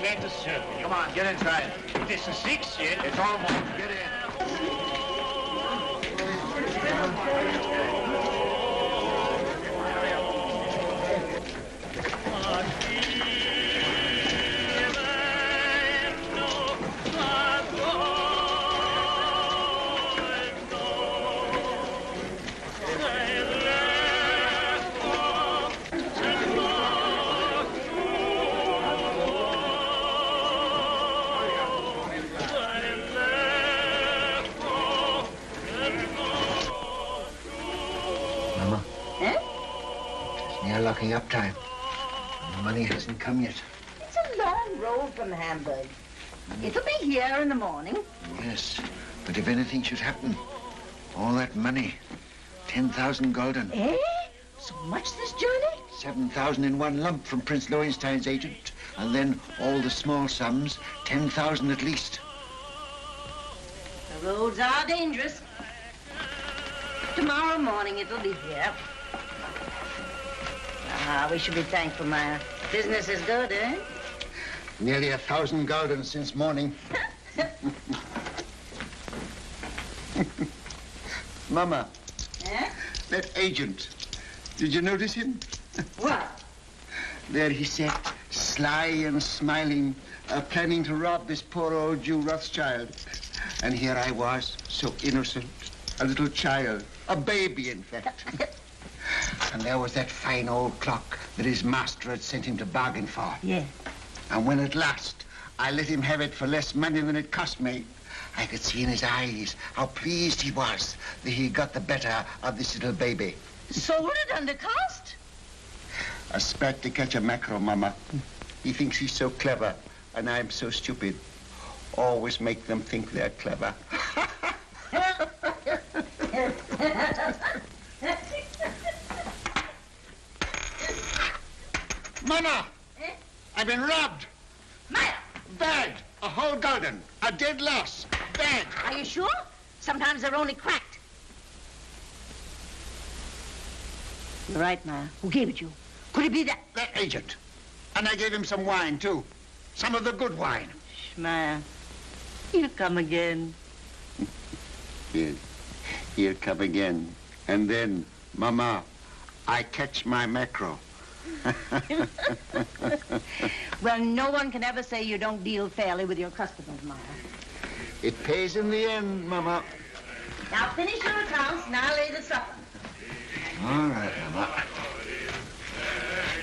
came to serve you. Come on, get inside. This is 6 yet. It's almost. Get in. Locking up time. The money hasn't come yet. It's a long road from Hamburg. It'll be here in the morning. Yes, but if anything should happen, all that money, 10,000 gulden. Eh? So much this journey? 7,000 in one lump from Prince Lowenstein's agent, and then all the small sums, 10,000 at least. The roads are dangerous. Tomorrow morning it'll be here. Ah, we should be thankful, Maya. Business is good, eh? Nearly 1,000 gulden since morning. Mama. Eh? That agent. Did you notice him? What? There he sat, sly and smiling, planning to rob this poor old Jew Rothschild. And here I was, so innocent, a little child, a baby, in fact. And there was that fine old clock that his master had sent him to bargain for. Yeah. And when at last I let him have it for less money than it cost me, I could see in his eyes how pleased he was that he got the better of this little baby. Sold it under cost? A spat to catch a mackerel, Mama. He thinks he's so clever, and I'm so stupid. Always make them think they're clever. Mama! Eh? I've been robbed. Maya! Bad. A whole gulden. A dead loss. Bad. Are you sure? Sometimes they're only cracked. You're right, Maya. Who gave it you? Could it be that? That agent. And I gave him some wine, too. Some of the good wine. Maya, he'll come again. Yes. He'll come again. And then, Mama, I catch my mackerel. Well, no one can ever say you don't deal fairly with your customers, Maya. It pays in the end, Mama. Now finish your accounts and I'll lay the supper. All right, Mama.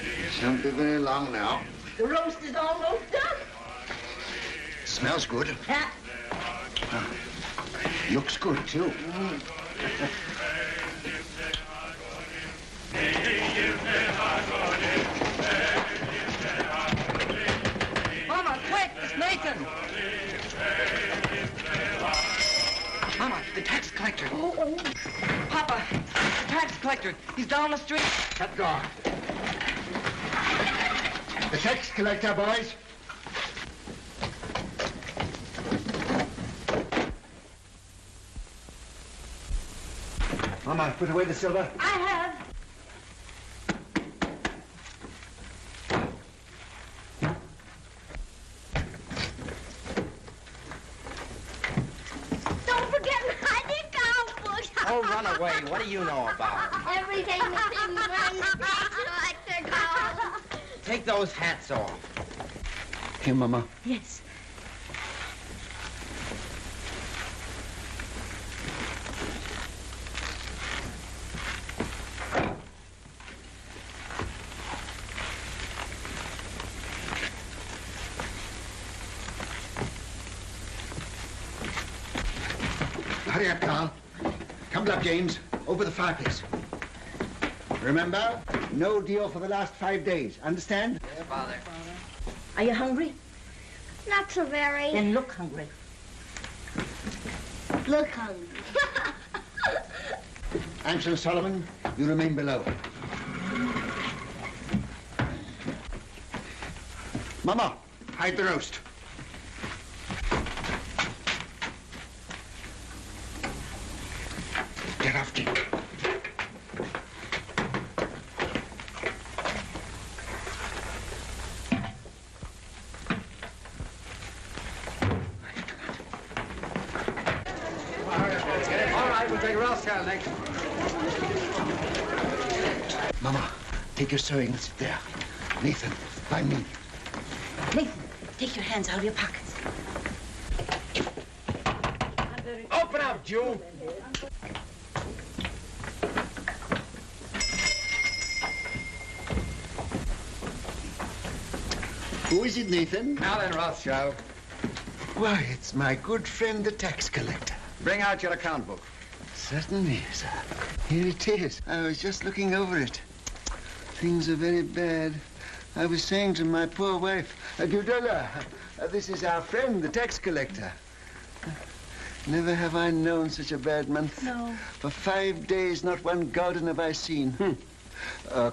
It won't be very long now. The roast is almost done. Smells good. Huh? Looks good, too. Mama, quick, it's Nathan. Mama, the tax collector. Oh. Papa, the tax collector. He's down the street. Shut the door. The tax collector, boys. Mama, put away the silver. I have. Don't forget my account book. Oh, run away. What do you know about it? Everything that's in one collector goes. Take those hats off. Here, Mama. Yes. Hurry up, Carl. Tumble up, James. Over the fireplace. Remember, no deal for the last 5 days. Understand? Yeah, Father. Are you hungry? Not so very. Then look hungry. Look hungry. Ansel Solomon, you remain below. Mama, hide the roast. Get off, Jim. We'll take Rothschild next. Mama, take your sewing and sit there. Nathan, by me. Nathan, take your hands out of your pockets. Open up, Jew. Who is it, Nathan? Now then, Rothschild, Why, it's my good friend, the tax collector. bring out your account book. Certainly, sir. Here it is. I was just looking over it. Things are very bad. I was saying to my poor wife, Dudella, this is our friend, the tax collector. Never have I known such a bad month. No. For 5 days, not one garden have I seen.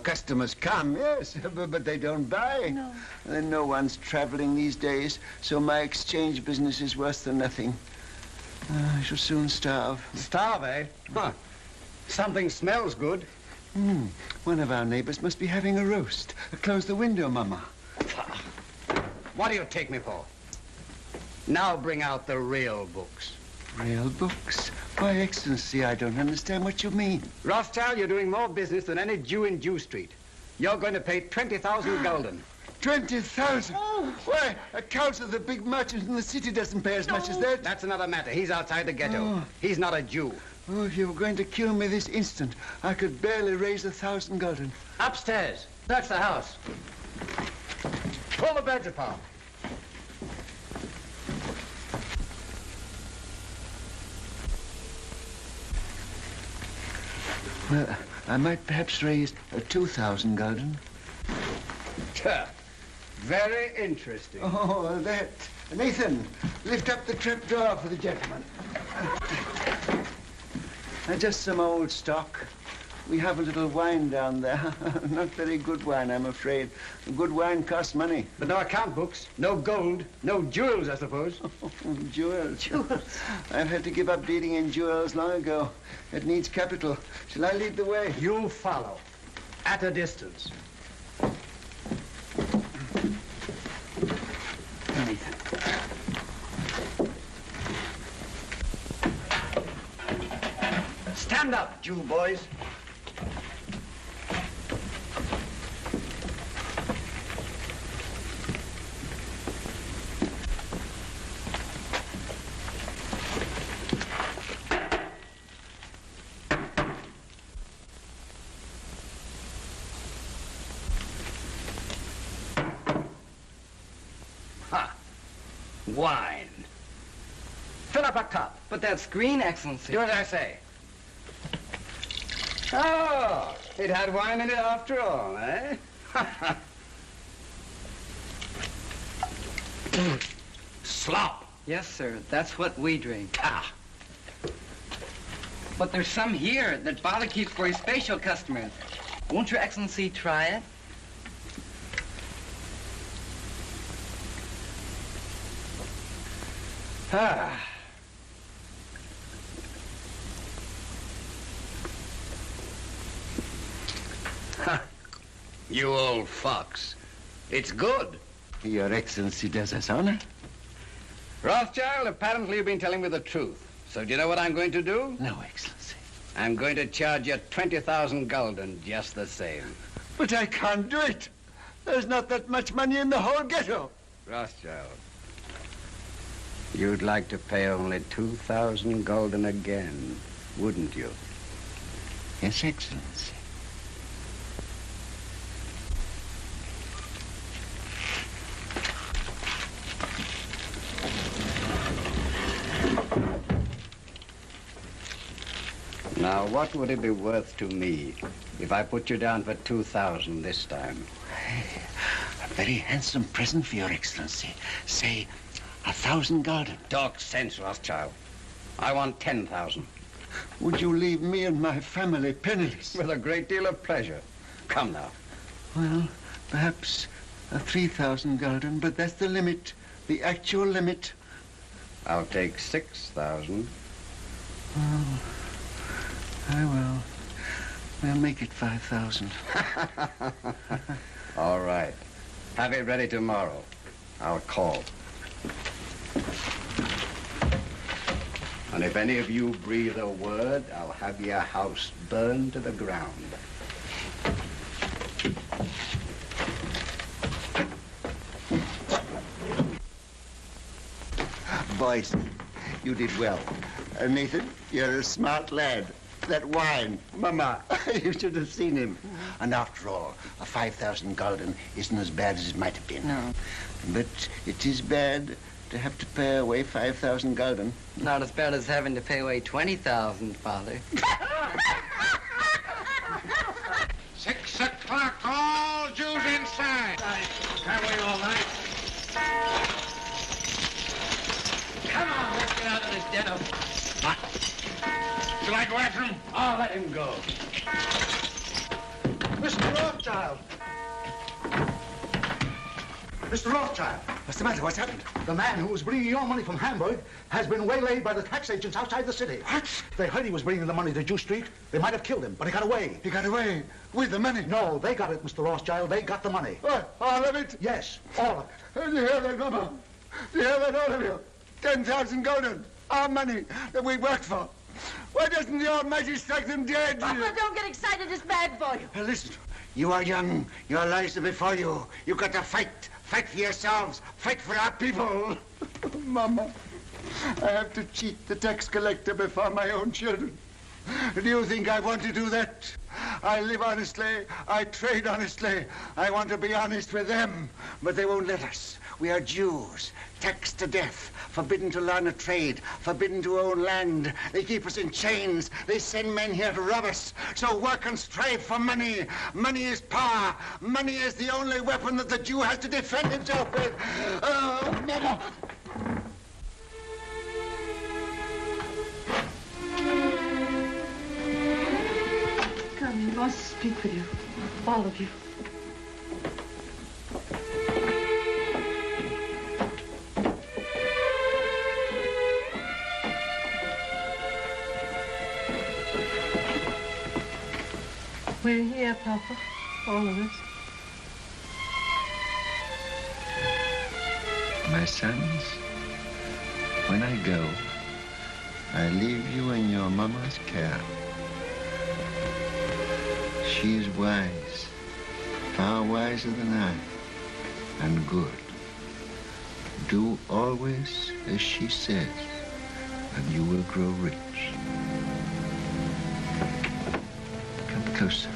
Customers come, yes, but they don't buy. No. And no one's traveling these days, so my exchange business is worse than nothing. I shall soon starve. Starve, eh? Huh. Something smells good. One of our neighbors must be having a roast. Close the window, Mama. What do you take me for? Now bring out the real books. Real books? Why, Excellency, I don't understand what you mean. Rothschild, you're doing more business than any Jew in Jew Street. You're going to pay 20,000 gulden. 20,000? Why, a council of the big merchant in the city doesn't pay as much as that. That's another matter. He's outside the ghetto. He's not a Jew. Oh, if you were going to kill me this instant, I could barely raise 1,000 gulden. Upstairs. That's the house. Pull the beds apart. Well, I might perhaps raise 2,000 gulden. Very interesting. Oh, that. Nathan, lift up the trap door for the gentleman. Just some old stock. We have a little wine down there. Not very good wine, I'm afraid. Good wine costs money. But no account books, no gold, no jewels, I suppose. Jewels. Jewels. I've had to give up dealing in jewels long ago. It needs capital. Shall I lead the way? You follow, at a distance. Stand up, Jew boys. Wine. Fill up a cup. But that's green, Excellency. Do as I say. Oh, it had wine in it after all, eh? Slop. Yes, sir. That's what we drink. Ah. But there's some here that Father keeps for his special customers. Won't Your Excellency try it? Ah. You old fox. It's good. Your Excellency does us honor. Rothschild, apparently you've been telling me the truth. So do you know what I'm going to do? No, Excellency. I'm going to charge you 20,000 gulden just the same. But I can't do it. There's not that much money in the whole ghetto. Rothschild, you'd like to pay only 2,000 gulden again, wouldn't you? Yes, Excellency. Now, what would it be worth to me if I put you down for 2,000 this time? A very handsome present for Your Excellency. Say, 1,000 gulden. Talk sense, Rothschild. I want 10,000. Would you leave me and my family penniless? With a great deal of pleasure. Come now. Well, perhaps 3,000 gulden, but that's the limit, the actual limit. I'll take 6,000. Well, I will. We'll make it 5,000. All right. Have it ready tomorrow. I'll call. And if any of you breathe a word, I'll have your house burned to the ground. Boys, you did well. Nathan, you're a smart lad. That wine, Mama, you should have seen him. And after all, a 5,000 gulden isn't as bad as it might have been. No. But it is bad to have to pay away 5,000 gulden. Not as bad as having to pay away 20,000, Father. 6 o'clock, all Jews inside. Can't wait all night. Come on, let's get out of this den of... What? Shall I go after him? I'll let him go. Mr. Rothschild! Mr. Rothschild! What's the matter? What's happened? The man who was bringing your money from Hamburg has been waylaid by the tax agents outside the city. What? They heard he was bringing the money to Jew Street. They might have killed him, but he got away. He got away with the money? No, they got it, Mr. Rothschild. They got the money. What? All of it? Yes, all of it. Do you hear that, Mama? Do you hear that, all of you? 10,000 gulden. Our money that we worked for. Why doesn't the Almighty strike them dead? Papa, don't get excited. It's bad for you. Listen, you are young. Your lives are before you. You've got to fight. Fight for yourselves. Fight for our people. Mama, I have to cheat the tax collector before my own children. Do you think I want to do that? I live honestly. I trade honestly. I want to be honest with them, but they won't let us. We are Jews, taxed to death, forbidden to learn a trade, forbidden to own land. They keep us in chains. They send men here to rob us. So work and strive for money. Money is power. Money is the only weapon that the Jew has to defend himself with. Oh, Mama. Come, he wants to speak with you. All of you. We're here, Papa. All of us. My sons, when I go, I leave you in your mama's care. She is wise, far wiser than I, and good. Do always as she says, and you will grow rich. Come closer.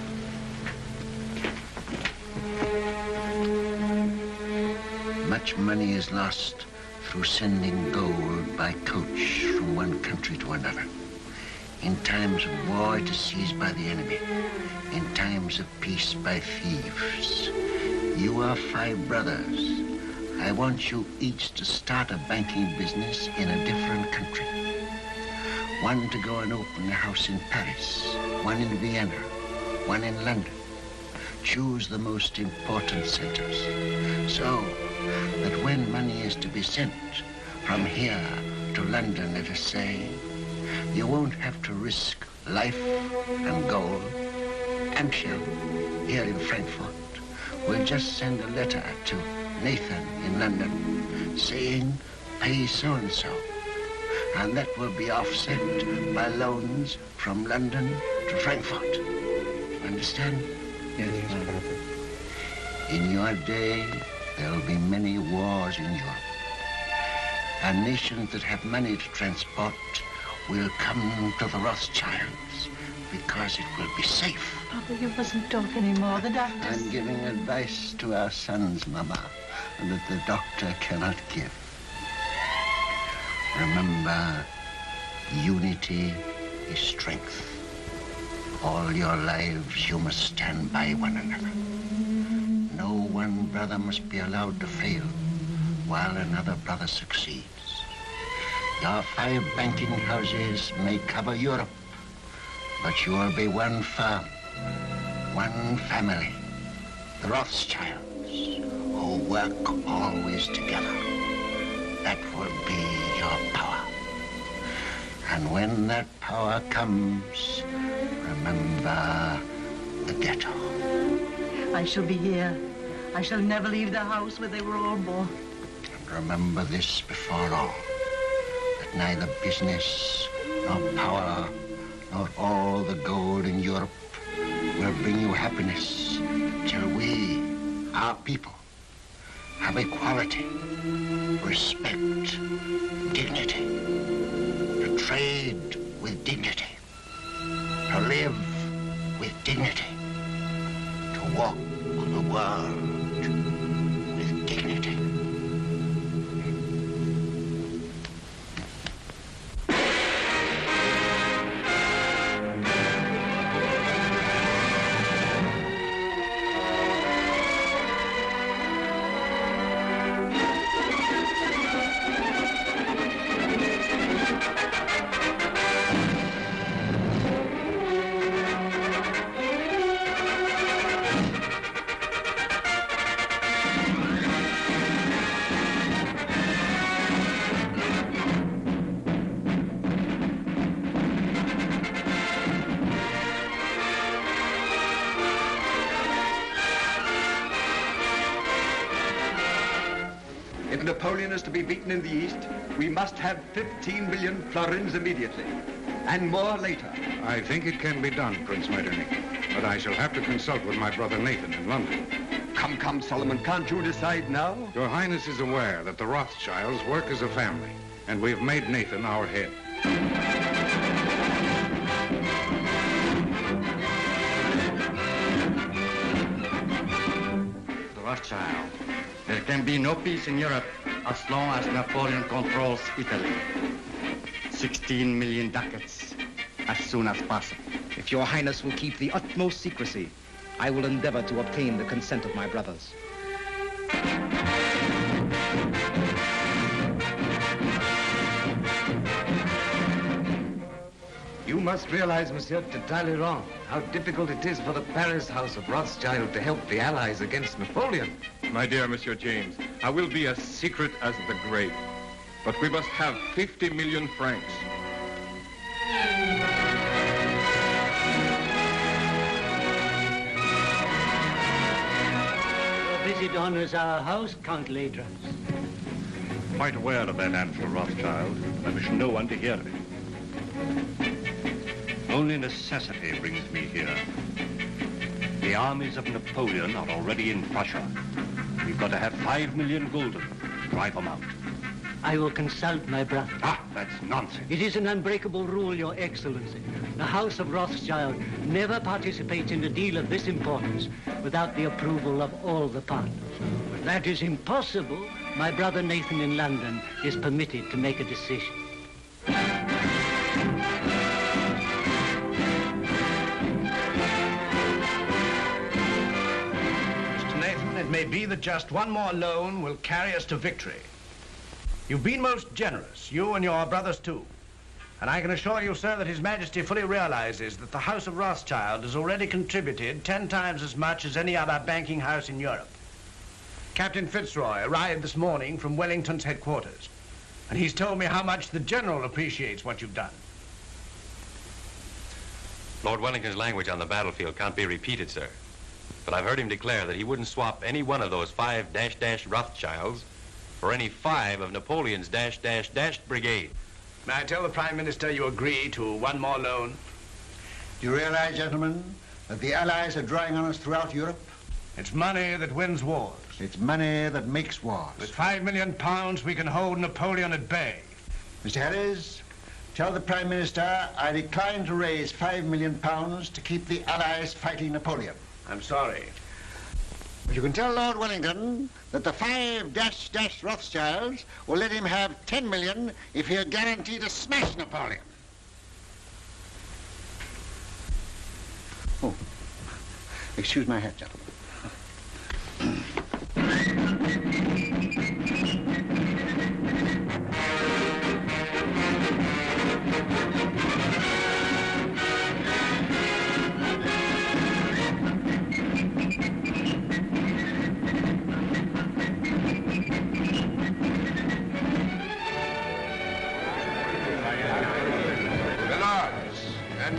Much money is lost through sending gold by coach from one country to another. In times of war, it is seized by the enemy. In times of peace, by thieves. You are 5 brothers. I want you each to start a banking business in a different country. One to go and open a house in Paris, one in Vienna, one in London. Choose the most important centers, so that when money is to be sent from here to London, let us say, you won't have to risk life and gold. Amshel, here in Frankfurt, will just send a letter to Nathan in London saying, pay so-and-so. And that will be offset by loans from London to Frankfurt. Understand? Yes, Father. In your day, there will be many wars in Europe. And nations that have money to transport will come to the Rothschilds because it will be safe. Papa, you mustn't talk anymore. The doctor's... I'm giving advice to our sons, Mama, that the doctor cannot give. Remember, unity is strength. All your lives you must stand by one another. No one brother must be allowed to fail while another brother succeeds. Your 5 banking houses may cover Europe, but you will be one firm, one family, the Rothschilds, who work always together. That will be your power. And when that power comes, remember the ghetto. I shall be here. I shall never leave the house where they were all born. And remember this before all, that neither business, nor power, nor all the gold in Europe will bring you happiness till we, our people, have equality, respect, dignity, to trade with dignity, to live with dignity, to walk the world with dignity. If Napoleon is to be beaten in the East, we must have 15 million florins immediately, and more later. I think it can be done, Prince Metternich, but I shall have to consult with my brother Nathan in London. Come, Solomon, can't you decide now? Your Highness is aware that the Rothschilds work as a family, and we've made Nathan our head. The Rothschild. There can be no peace in Europe as long as Napoleon controls Italy. 16 million ducats as soon as possible. If your Highness will keep the utmost secrecy, I will endeavor to obtain the consent of my brothers. You must realize, Monsieur de Talleyrand, how difficult it is for the Paris House of Rothschild to help the Allies against Napoleon. My dear Monsieur James, I will be as secret as the grave, but we must have 50 million francs. Your visit honors our house, Count Ladras. Quite aware of that answer, Rothschild. I wish no one to hear of it. Only necessity brings me here. The armies of Napoleon are already in Prussia. We've got to have 5 million gulden. Drive them out. I will consult my brother. Ah, that's nonsense. It is an unbreakable rule, Your Excellency. The House of Rothschild never participates in a deal of this importance without the approval of all the partners. But that is impossible. My brother Nathan in London is permitted to make a decision. It may be that just one more loan will carry us to victory. You've been most generous, you and your brothers too. And I can assure you, sir, that His Majesty fully realizes that the House of Rothschild has already contributed 10 times as much as any other banking house in Europe. Captain Fitzroy arrived this morning from Wellington's headquarters, and he's told me how much the General appreciates what you've done. Lord Wellington's language on the battlefield can't be repeated, sir. But I've heard him declare that he wouldn't swap any one of those 5 Rothschilds for any 5 of Napoleon's brigade. May I tell the Prime Minister you agree to one more loan? Do you realize, gentlemen, that the Allies are drawing on us throughout Europe? It's money that wins wars. It's money that makes wars. With 5 million pounds, we can hold Napoleon at bay. Mr. Harris, tell the Prime Minister I decline to raise 5 million pounds to keep the Allies fighting Napoleon. I'm sorry. But you can tell Lord Wellington that the 5 Rothschilds will let him have 10 million if he'll guarantee to smash Napoleon. Oh, excuse my hat, gentlemen.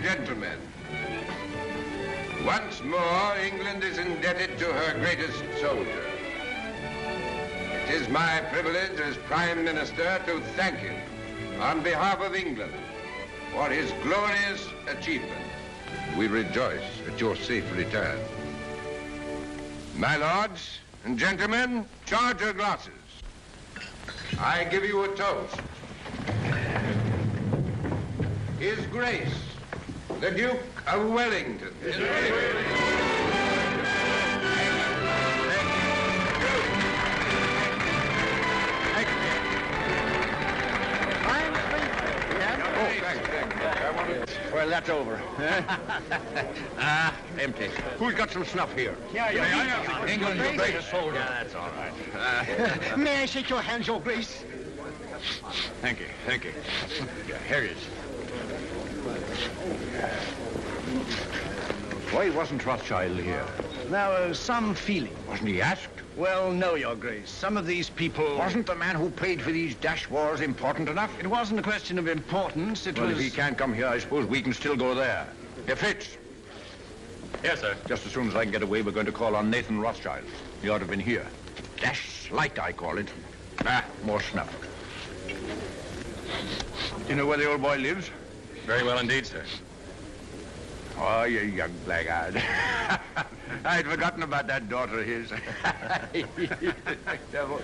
Gentlemen, once more England is indebted to her greatest soldier. It is my privilege as Prime Minister to thank him on behalf of England for his glorious achievement. We rejoice at your safe return. My lords and gentlemen, charge your glasses. I give you a toast. His Grace, the Duke of Wellington. Well, that's over. Empty. Who's got some snuff here? Yeah. England's the greatest soldier. Yeah, that's all right. May I shake your hand, Your Grace? Thank you. Yeah, here it is. Why wasn't Rothschild here? There was some feeling. Wasn't he asked? Well, no, Your Grace. Some of these people... Wasn't the man who paid for these dash wars important enough? It wasn't a question of importance. It was... If he can't come here, I suppose we can still go there. Hey, Fitz. Yes, sir. Just as soon as I can get away, we're going to call on Nathan Rothschild. He ought to have been here. Dash slight, I call it. More snuff. You know where the old boy lives? Very well indeed, sir. Oh, you young blackguard. I'd forgotten about that daughter of his. Devil.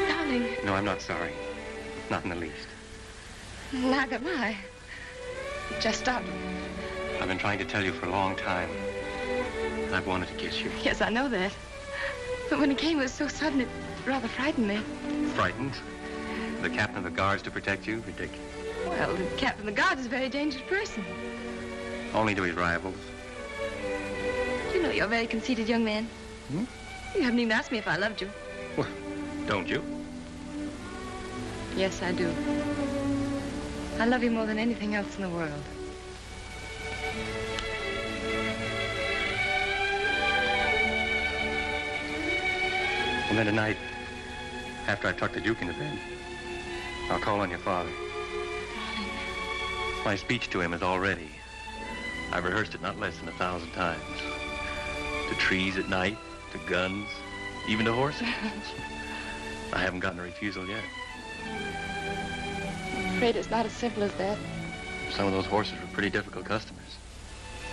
Darling, No, I'm not sorry. Not in the least. neither am I. Just started. I've been trying to tell you for a long time. I've wanted to kiss you. Yes, I know that. But when it came, it was so sudden, it rather frightened me. Frightened? The captain of the guards to protect you? Ridiculous. Well, the captain of the guards is a very dangerous person. Only to his rivals. You know you're a very conceited young man. Hmm? You haven't even asked me if I loved you. Well, don't you? Yes, I do. I love you more than anything else in the world. And then tonight, after I tuck the Duke into bed, I'll call on your father. My speech to him is all ready. I've rehearsed it not less than 1,000 times. To trees at night, to guns, even to horses. I haven't gotten a refusal yet. I'm afraid it's not as simple as that. Some of those horses were pretty difficult customers.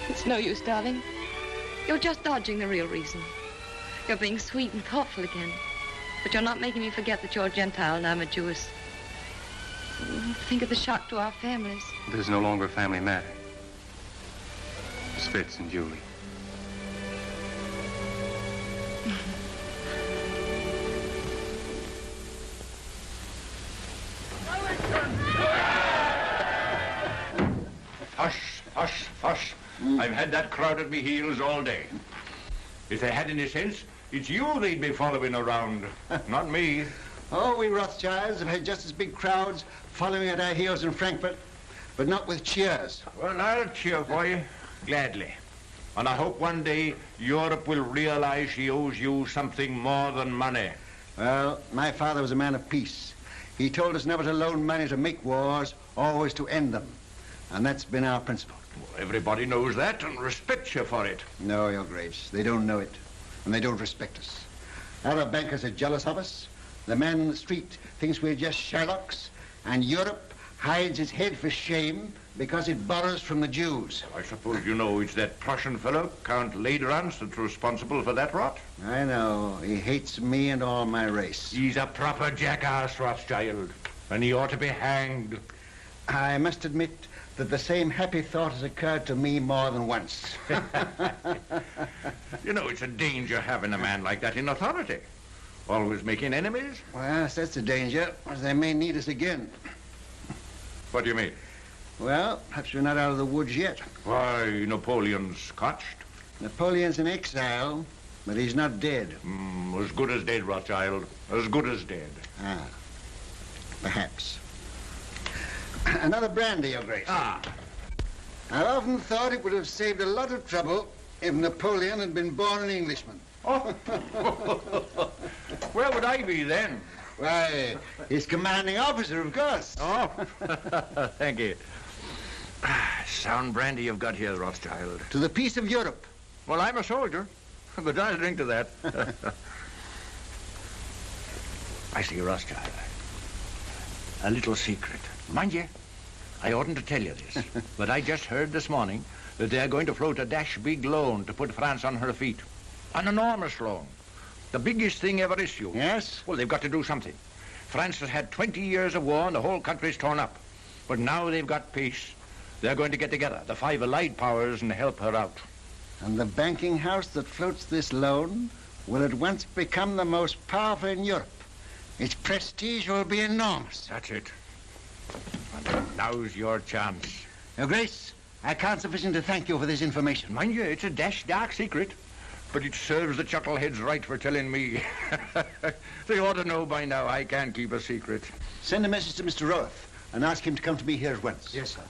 It's no use, darling. You're just dodging the real reason. You're being sweet and thoughtful again. But you're not making me forget that you're a Gentile and I'm a Jewess. Think of the shock to our families. This is no longer a family matter. It's Fitz and Julie. Hush. I've had that crowd at me heels all day. If they had any sense, it's you they'd be following around, not me. Oh, we Rothschilds have had just as big crowds following at our heels in Frankfurt, but not with cheers. Well, I'll cheer for you, gladly. And I hope one day Europe will realize she owes you something more than money. Well, my father was a man of peace. He told us never to loan money to make wars, always to end them. And that's been our principle. Well, everybody knows that and respects you for it. No, Your Grace, they don't know it, and they don't respect us. Arab bankers are jealous of us. The man in the street thinks we're just Sherlocks, and Europe hides its head for shame because it borrows from the Jews. I suppose you know it's that Prussian fellow, Count Lederans, that's responsible for that rot? I know. He hates me and all my race. He's a proper jackass, Rothschild, and he ought to be hanged. I must admit that the same happy thought has occurred to me more than once. You know, it's a danger having a man like that in authority. Always making enemies. Well, yes, that's the danger, as they may need us again. What do you mean? Well, perhaps we're not out of the woods yet. Why, Napoleon's scotched. Napoleon's in exile, but he's not dead. As good as dead, Rothschild. As good as dead. Ah, perhaps. Another brandy, Your Grace. Ah. I've often thought it would have saved a lot of trouble if Napoleon had been born an Englishman. Oh. Where would I be then? Why, his commanding officer, of course. Oh, thank you. Sound brandy you've got here, Rothschild. To the peace of Europe. Well, I'm a soldier. But I'll drink to that. I see, Rothschild. A little secret. Mind you, I oughtn't to tell you this, but I just heard this morning that they're going to float a dash big loan to put France on her feet. An enormous loan. The biggest thing ever issued. Yes? Well, they've got to do something. France has had 20 years of war and the whole country's torn up. But now they've got peace. They're going to get together, the 5 allied powers, and help her out. And the banking house that floats this loan will at once become the most powerful in Europe. Its prestige will be enormous. That's it. And now's your chance. Your Grace, I can't sufficiently thank you for this information. Mind you, it's a dark secret. But it serves the chuckleheads right for telling me. They ought to know by now I can't keep a secret. Send a message to Mr. Roth and ask him to come to me here at once. Yes, sir.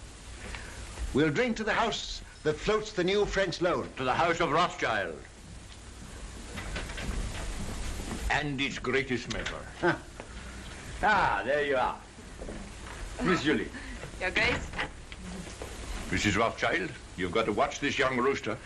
We'll drink to the house that floats the new French loan. To the house of Rothschild. And its greatest member. Huh. Ah, there you are. Miss Julie. Your Grace? Mrs. Rothschild, you've got to watch this young rooster.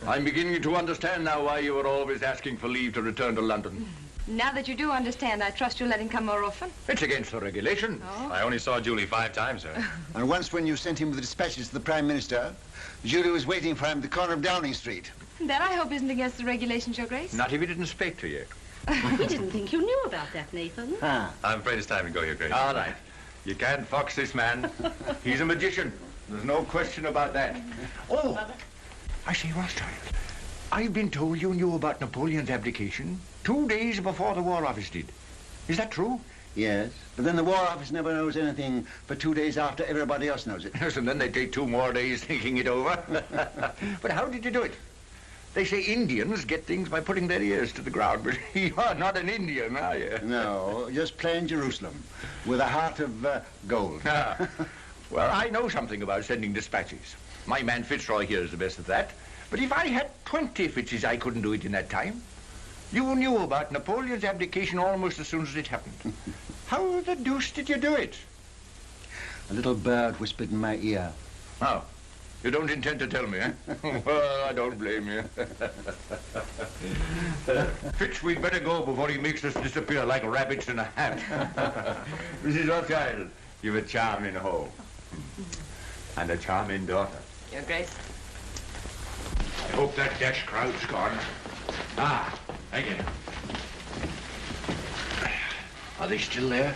I'm beginning to understand now why you were always asking for leave to return to London. Now that you do understand, I trust you'll let him come more often. It's against the regulation. Oh. I only saw Julie 5 times, sir. And once when you sent him with the dispatches to the Prime Minister, Julie was waiting for him at the corner of Downing Street. That I hope isn't against the regulations, Your Grace. Not if he didn't speak to you. We didn't think you knew about that, Nathan. Ah. I'm afraid it's time to go, Your Grace. All right. You can't fox this man. He's a magician. There's no question about that. Oh, I say, Rothschild, I've been told you knew about Napoleon's abdication 2 days before the War Office did. Is that true? Yes, but then the War Office never knows anything for 2 days after everybody else knows it. Yes, and then they take 2 more days thinking it over. But how did you do it? They say Indians get things by putting their ears to the ground, but you're not an Indian, are you? No, just plain Jerusalem, with a heart of gold. Ah. Well, I know something about sending dispatches. My man Fitzroy here is the best at that. But if I had 20 Fitzes, I couldn't do it in that time. You knew about Napoleon's abdication almost as soon as it happened. How the deuce did you do it? A little bird whispered in my ear. Oh, you don't intend to tell me, eh? Well, I don't blame you. Fitz, we'd better go before he makes us disappear like rabbits in a hat. Mrs. Rothschild, you've a charming home. And a charming daughter. Your Grace. I hope that dash crowd's gone. Ah, again. Are they still there?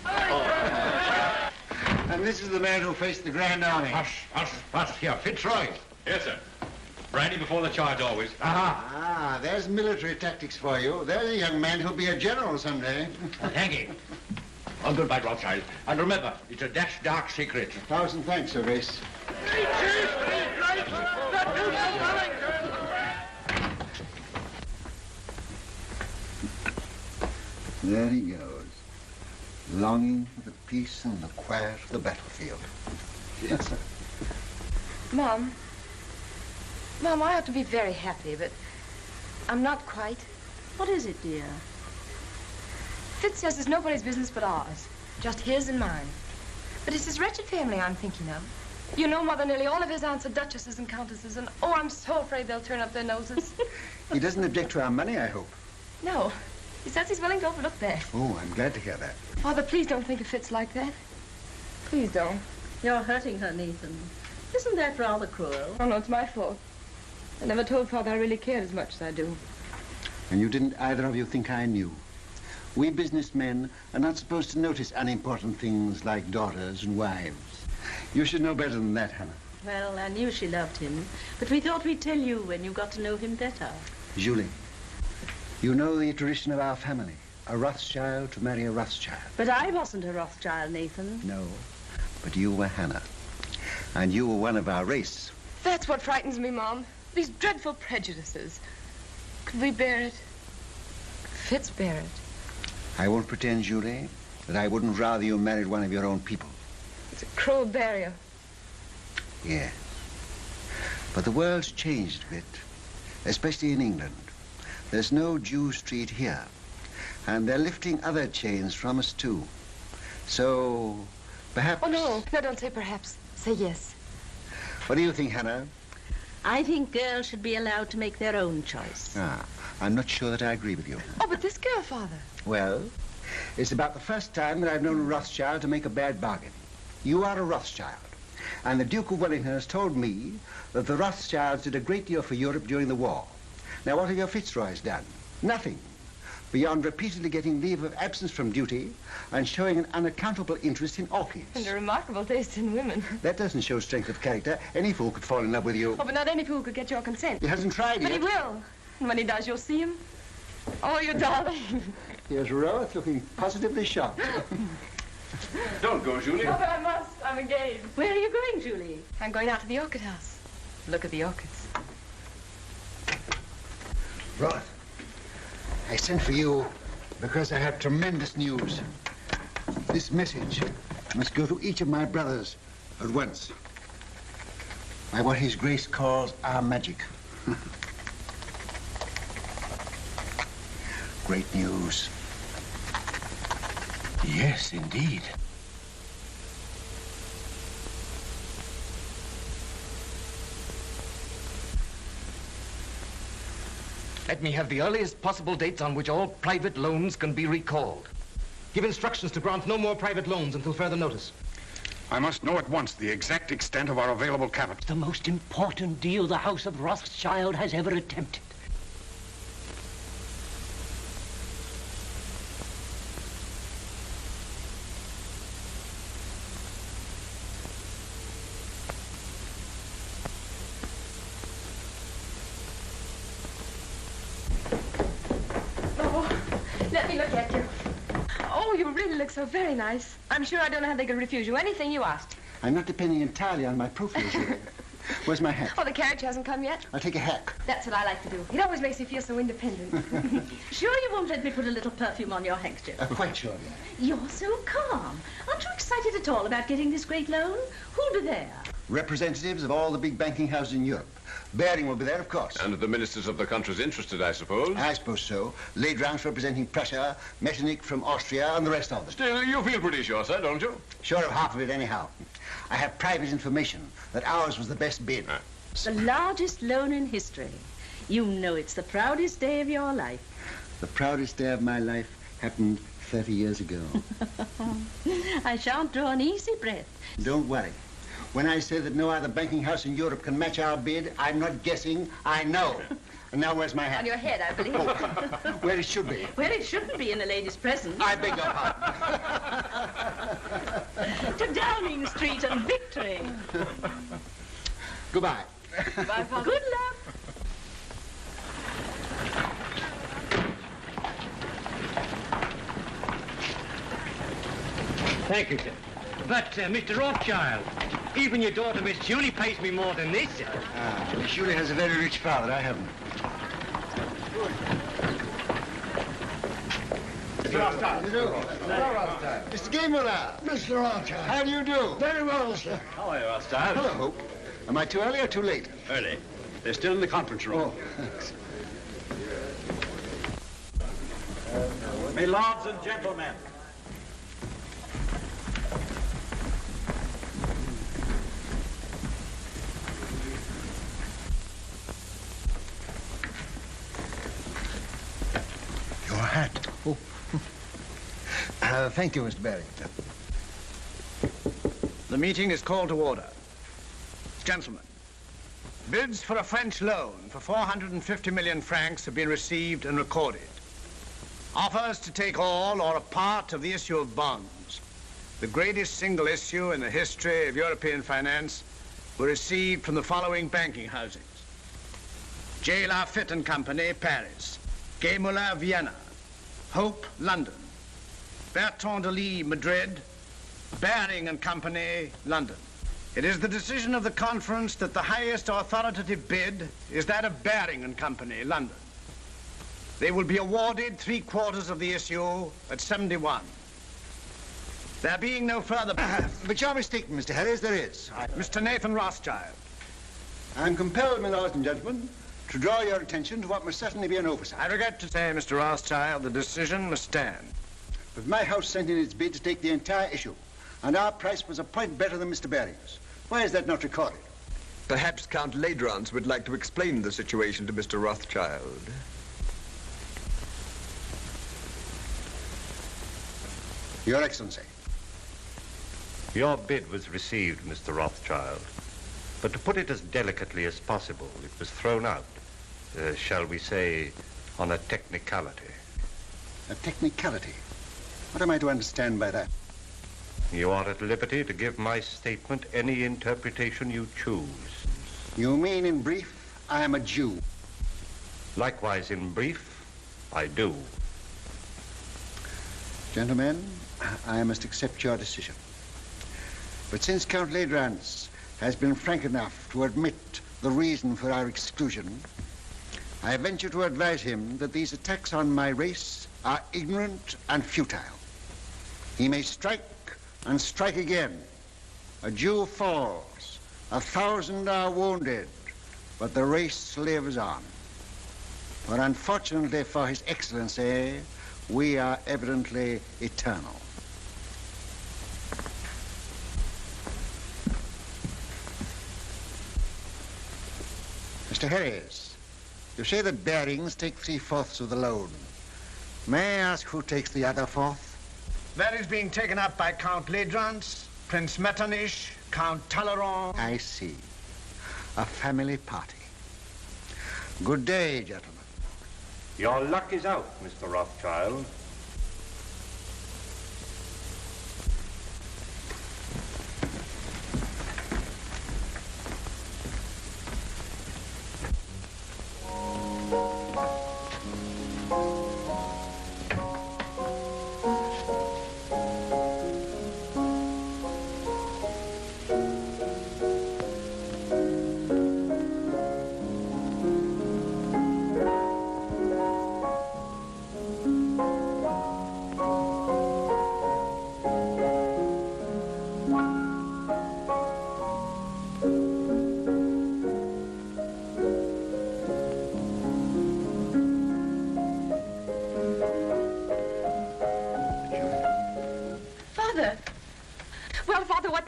Oh. And this is the man who faced the Grand Army. Hush, here, Fitzroy. Yes, sir. Brandy before the charge, always. Ah, there's military tactics for you. There's a young man who'll be a general someday. Thank you. Oh, goodbye, Rothschild. And remember, it's a dark secret. 1,000 thanks, Your Grace. There he goes, longing for the peace and the quiet of the battlefield. Yes, sir. Mom, I ought to be very happy, but I'm not quite. What is it, dear? Fitz says it's nobody's business but ours, just his and mine. But it's his wretched family I'm thinking of. You know, Mother, nearly all of his aunts are duchesses and countesses, and oh, I'm so afraid they'll turn up their noses. He doesn't object to our money, I hope. No, he says he's willing to overlook that. Oh, I'm glad to hear that. Father, please don't think of Fitz like that. Please don't. You're hurting her, Nathan. Isn't that rather cruel? Oh, no, it's my fault. I never told Father I really cared as much as I do. And you didn't either of you think I knew. We businessmen are not supposed to notice unimportant things like daughters and wives. You should know better than that, Hannah. Well, I knew she loved him, but we thought we'd tell you when you got to know him better. Julie, you know the tradition of our family. A Rothschild to marry a Rothschild. But I wasn't a Rothschild, Nathan. No, but you were Hannah. And you were one of our race. That's what frightens me, Mom. These dreadful prejudices. Could we bear it? Could Fitz bear it? I won't pretend, Julie, that I wouldn't rather you married one of your own people. It's a cruel barrier. Yes. But the world's changed a bit, especially in England. There's no Jew Street here, and they're lifting other chains from us, too. So, perhaps... Oh, no, don't say perhaps. Say yes. What do you think, Hannah? I think girls should be allowed to make their own choice. Ah, I'm not sure that I agree with you. Oh, but this girl, Father. Well, it's about the first time that I've known a Rothschild to make a bad bargain. You are a Rothschild. And the Duke of Wellington has told me that the Rothschilds did a great deal for Europe during the war. Now, what have your Fitzroys done? Nothing. Beyond repeatedly getting leave of absence from duty and showing an unaccountable interest in orchids. And a remarkable taste in women. That doesn't show strength of character. Any fool could fall in love with you. Oh, but not any fool could get your consent. He hasn't tried But yet. he will. And when he does, you'll see him. Oh, you darling. Here's Roth looking positively shocked. Don't go, Julie. Oh, but I must. I'm engaged. Where are you going, Julie? I'm going out to the orchid house. Look at the orchids. Roth, I sent for you because I have tremendous news. This message must go to each of my brothers at once. By what His Grace calls our magic. Great news. Yes, indeed. Let me have the earliest possible dates on which all private loans can be recalled. Give instructions to grant no more private loans until further notice. I must know at once the exact extent of our available capital. The most important deal the House of Rothschild has ever attempted. Let me look at you. Oh, you really look so very nice. I'm sure I don't know how they could refuse you anything you asked. I'm not depending entirely on my profile, Julie. Where's my hat? Oh, the carriage hasn't come yet? I'll take a hack. That's what I like to do. It always makes me feel so independent. Sure you won't let me put a little perfume on your handkerchief? Quite sure. You're so calm. Aren't you excited at all about getting this great loan? Who'll be there? Representatives of all the big banking houses in Europe. Baring will be there, of course. And the ministers of the countries interested, I suppose? I suppose so. Ladrange representing Prussia, Metternich from Austria, and the rest of them. Still, you feel pretty sure, sir, don't you? Sure of half of it, anyhow. I have private information that ours was the best bid. The largest loan in history. You know it's the proudest day of your life. The proudest day of my life happened 30 years ago. I shan't draw an easy breath. Don't worry. When I say that no other banking house in Europe can match our bid, I'm not guessing, I know. And now where's my hat? On your head, I believe. Where it should be. Where it shouldn't be in a lady's presence. I beg your pardon. To Downing Street and victory. Goodbye. Goodbye, Father. Good luck. Thank you, sir. But, Mr. Rothschild, even your daughter, Miss Julie, pays me more than this, sir. Miss Julie has a very rich father. I haven't. Mr. Rothschild. Mr. Gameler. Mr. Rothschild. How do you do? Very well, sir. How are you, Rothschild? Hello, Hope. Am I too early or too late? Early. They're still in the conference room. Oh, thanks. My lords and gentlemen. Your hat. Oh. Thank you, Mr. Baring. The meeting is called to order. Gentlemen, bids for a French loan for 450 million francs have been received and recorded. Offers to take all or a part of the issue of bonds, the greatest single issue in the history of European finance, were received from the following banking houses: J. Lafitte and Company, Paris; Gay Muller, Vienna; Hope, London; Bertrand de Lis, Madrid; Baring and Company, London. It is the decision of the conference that the highest authoritative bid is that of Baring and Company, London. They will be awarded 3/4 of the issue at 71. There being no further... But you're mistaken, Mr. Harris, there is. Mr. Nathan Rothschild. I'm compelled, my lords and gentlemen, to draw your attention to what must certainly be an oversight. I regret to say, Mr. Rothschild, the decision must stand. But my house sent in its bid to take the entire issue, and our price was a point better than Mr. Baring's. Why is that not recorded? Perhaps Count Ladrance would like to explain the situation to Mr. Rothschild. Your Excellency. Your bid was received, Mr. Rothschild. But to put it as delicately as possible, it was thrown out, shall we say, on a technicality. A technicality? What am I to understand by that? You are at liberty to give my statement any interpretation you choose. You mean, in brief, I am a Jew? Likewise, in brief, I do. Gentlemen, I must accept your decision. But since Count Ladrance has been frank enough to admit the reason for our exclusion, I venture to advise him that these attacks on my race are ignorant and futile. He may strike and strike again. A Jew falls, 1,000 are wounded, but the race lives on. For unfortunately for His Excellency, we are evidently eternal. Mr. Harris, you say the bearings take 3/4 of the load. May I ask who takes the other 1/4? That is being taken up by Count Ladrance, Prince Metternich, Count Talleyrand. I see. A family party. Good day, gentlemen. Your luck is out, Mr. Rothschild.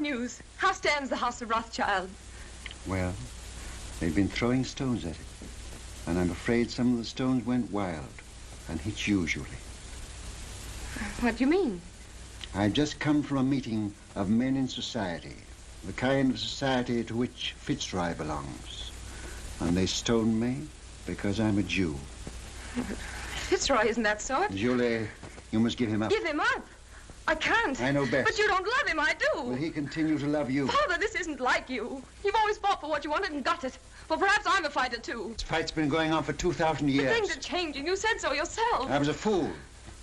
News. How stands the house of Rothschild? Well, they've been throwing stones at it. And I'm afraid some of the stones went wild and hit you usually. What do you mean? I've just come from a meeting of men in society, the kind of society to which Fitzroy belongs. And they stoned me because I'm a Jew. Fitzroy isn't that sort. Julie, you must give him up. Give him up? I can't. I know best. But you don't love him, I do. Will he continue to love you? Father, this isn't like you. You've always fought for what you wanted and got it. Well, perhaps I'm a fighter, too. This fight's been going on for 2,000 years. But things are changing. You said so yourself. I was a fool.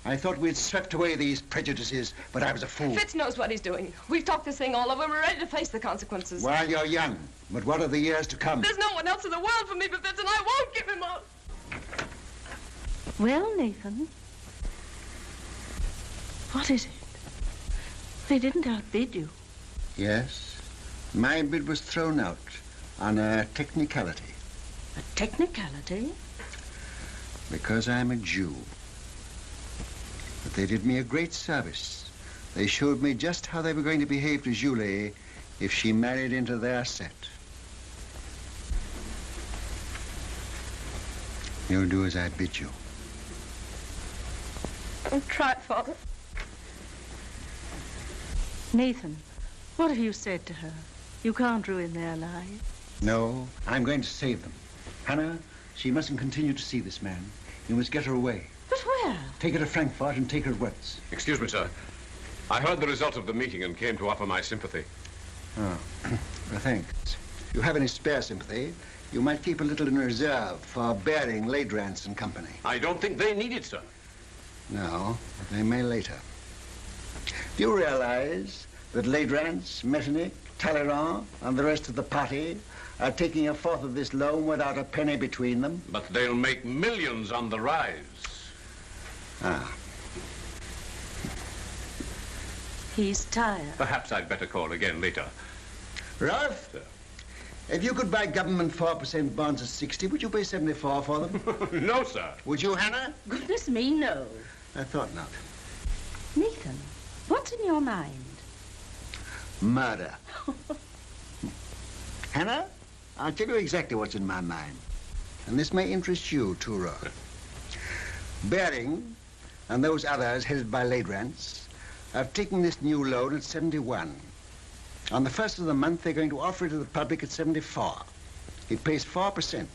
I thought we'd swept away these prejudices, but I was a fool. Fitz knows what he's doing. We've talked this thing all over. We're ready to face the consequences. While you're young. But what are the years to come? There's no one else in the world for me but Fitz, and I won't give him up. Well, Nathan, what is it? They didn't outbid you. Yes. My bid was thrown out on a technicality. A technicality? Because I'm a Jew. But they did me a great service. They showed me just how they were going to behave to Julie if she married into their set. You'll do as I bid you. I'll try, Father. Nathan, what have you said to her? You can't ruin their lives. No, I'm going to save them. Hannah, she mustn't continue to see this man. You must get her away. But where? Take her to Frankfurt and take her at once. Excuse me, sir. I heard the result of the meeting and came to offer my sympathy. Oh, well, thanks. If you have any spare sympathy, you might keep a little in reserve for Baring, Ladrance and Company. I don't think they need it, sir. No, but they may later. Do you realize that Ladrance, Metternich, Talleyrand, and the rest of the party are taking a 1/4 of this loan without a penny between them? But they'll make millions on the rise. Ah. He's tired. Perhaps I'd better call again later. Ralph, Sir. if you could buy government 4% bonds at 60, would you pay 74 for them? No, sir. Would you, Hannah? Goodness me, no. I thought not. Nathan, what's in your mind? Murder. Hannah, I'll tell you exactly what's in my mind. And this may interest you, too, Roth. Bering and those others headed by Ladrans have taken this new loan at 71. On the first of the month, they're going to offer it to the public at 74. It pays 4%.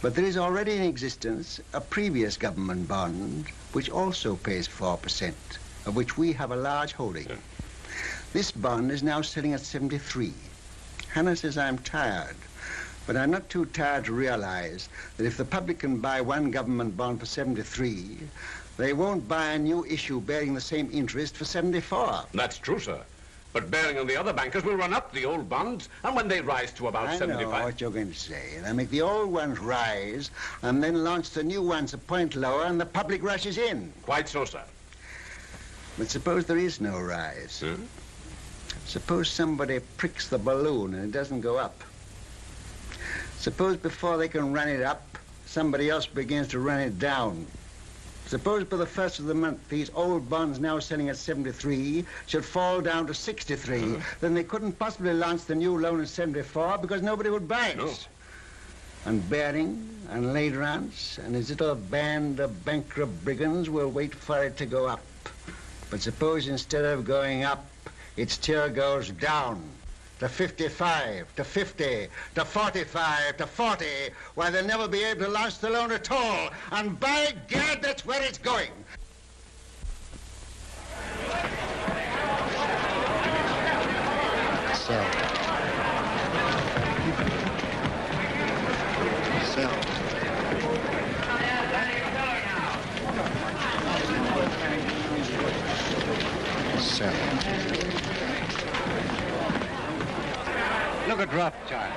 But there is already in existence a previous government bond which also pays 4%, of which we have a large holding. This bond is now selling at 73. Hannah says I'm tired, but I'm not too tired to realize that if the public can buy one government bond for 73, they won't buy a new issue bearing the same interest for 74. That's true, sir. But Bering and the other bankers will run up the old bonds, and when they rise to about 75... I know what you're going to say. They'll make the old ones rise, and then launch the new ones a point lower, and the public rushes in. Quite so, sir. But suppose there is no rise. Suppose somebody pricks the balloon and it doesn't go up. Suppose before they can run it up, somebody else begins to run it down. Suppose by the first of the month, these old bonds now selling at 73 should fall down to 63. Then they couldn't possibly launch the new loan at 74 because nobody would buy it. No. And Bering and Ladrans and his little band of bankrupt brigands will wait for it to go up. But suppose instead of going up, it still goes down to 55, to 50, to 45, to 40, why they'll never be able to launch the loan at all. And by gad, that's where it's going. Sell. Sell. Sell. Look at Rothschild.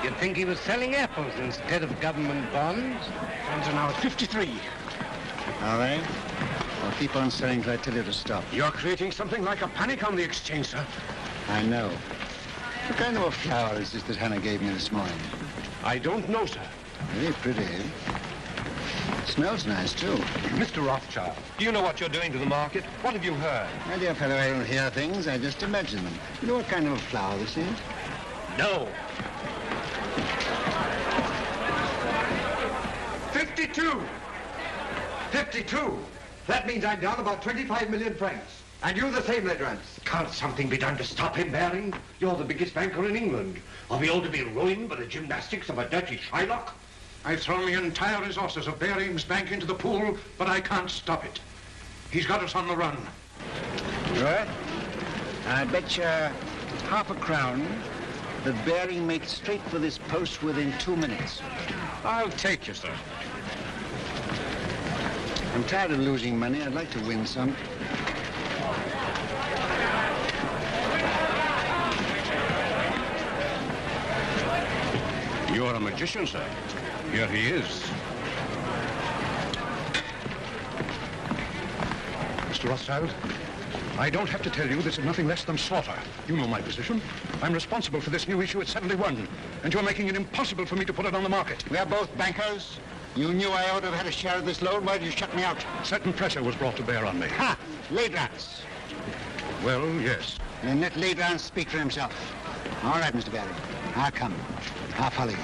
You'd think he was selling apples instead of government bonds. Bonds are now at 53. All right. I'll keep on selling till I tell you to stop. You're creating something like a panic on the exchange, sir. I know. What kind of a flower is this that Hannah gave me this morning? I don't know, sir. Very pretty. Smells nice, too. Mr. Rothschild, do you know what you're doing to the market? What have you heard? My dear fellow, I don't hear things. I just imagine them. You know what kind of a flower this is? No. 52! 52! That means I'm down about 25 million francs. And you the same, Ladrans. Can't something be done to stop him, Bering? You're the biggest banker in England. Are we all to be ruined by the gymnastics of a dirty Shylock? I've thrown the entire resources of Bering's bank into the pool, but I can't stop it. He's got us on the run. Right. I bet you half a crown that Bering makes straight for this post within 2 minutes. I'll take you, sir. I'm tired of losing money. I'd like to win some. You're a magician, sir. Here he is. Mr. Rothschild, I don't have to tell you this is nothing less than slaughter. You know my position. I'm responsible for this new issue at 71, and you're making it impossible for me to put it on the market. We are both bankers. You knew I ought to have had a share of this loan. Why did you shut me out? Certain pressure was brought to bear on me. Ha! Ladrans. Well, yes. Then let Ladrans speak for himself. All right, Mr. Bering. I'll come. I'll follow you.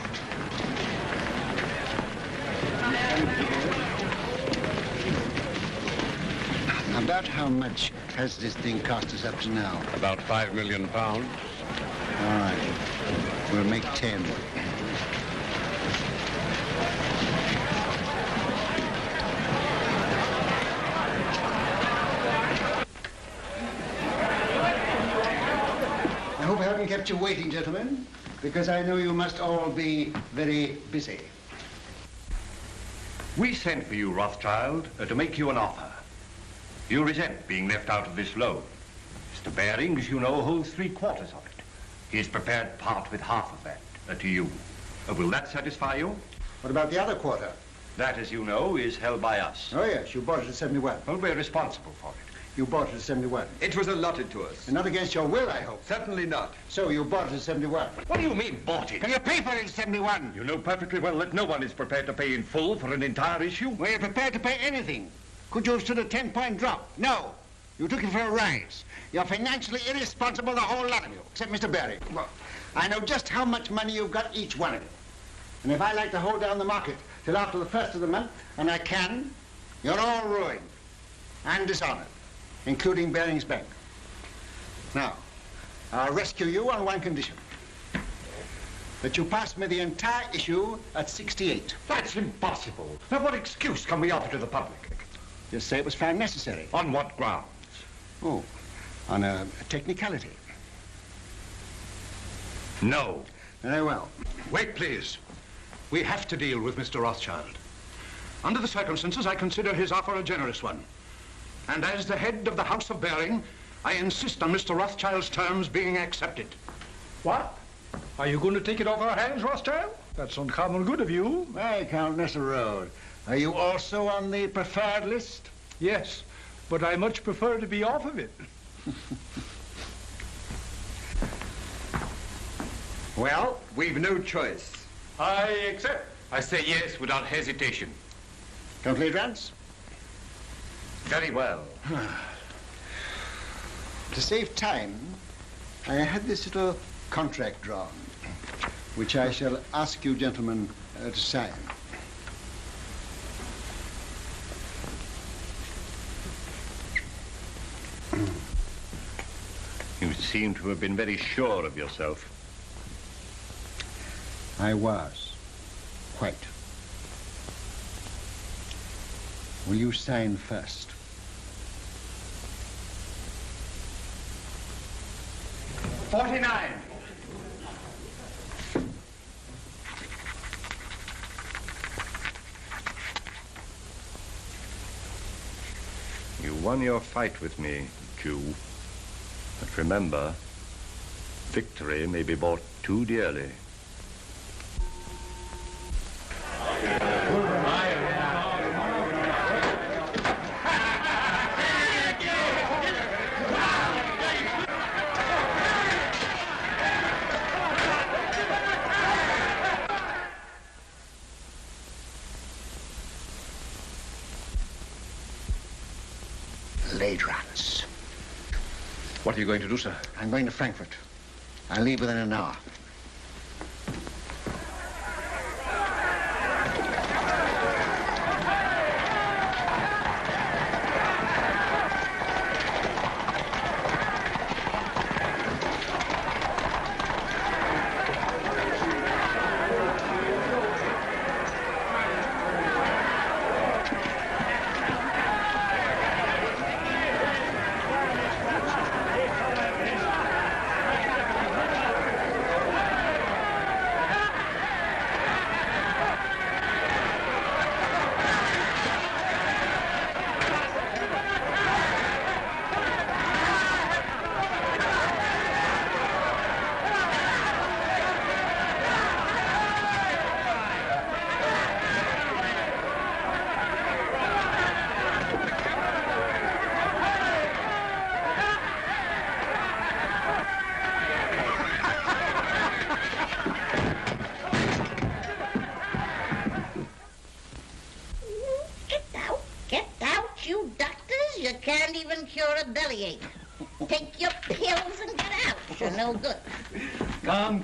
About how much has this thing cost us up to now? About £5 million. All right. We'll make 10. I hope I haven't kept you waiting, gentlemen, because I know you must all be very busy. We sent for you, Rothschild, to make you an offer. You resent being left out of this loan. Mr. Bering, as you know, holds 3/4 of it. He is prepared to part with half of that to you. Will that satisfy you? What about the other quarter? That, as you know, is held by us. Oh, yes, you bought it at 71. Well, we're responsible for it. You bought it at 71. It was allotted to us. And not against your will, I hope. Certainly not. So you bought it at 71. What do you mean, bought it? Can you pay for it at 71? You know perfectly well that no one is prepared to pay in full for an entire issue. Were you prepared to pay anything? Could you have stood a 10-point drop? No. You took him for a rise. You're financially irresponsible, the whole lot of you, except Mr. Barry. Well, I know just how much money you've got, each one of you. And if I like to hold down the market till after the first of the month, and I can, you're all ruined and dishonored, including Baring's Bank. Now, I'll rescue you on one condition. That you pass me the entire issue at 68. That's impossible. Now, what excuse can we offer to the public? Just say it was found necessary. On what grounds? Oh, on a technicality. No. Very well. Wait, please. We have to deal with Mr. Rothschild. Under the circumstances, I consider his offer a generous one. And as the head of the House of Baring, I insist on Mr. Rothschild's terms being accepted. What? Are you going to take it off our hands, Rothschild? That's uncommon good of you. Hey, Countess Road. Are you also on the preferred list? Yes, but I much prefer to be off of it. Well, we've no choice. I accept. I say yes without hesitation. Complete Rance? Very well. To save time, I had this little contract drawn, which I shall ask you gentlemen to sign. You seem to have been very sure of yourself. I was. Quite. Will you sign first? $49. You won your fight with me, Jew. But remember, victory may be bought too dearly. Ladrans. What are you going to do, sir? I'm going to Frankfurt. I'll leave within an hour. Take your pills and get out. You're no good.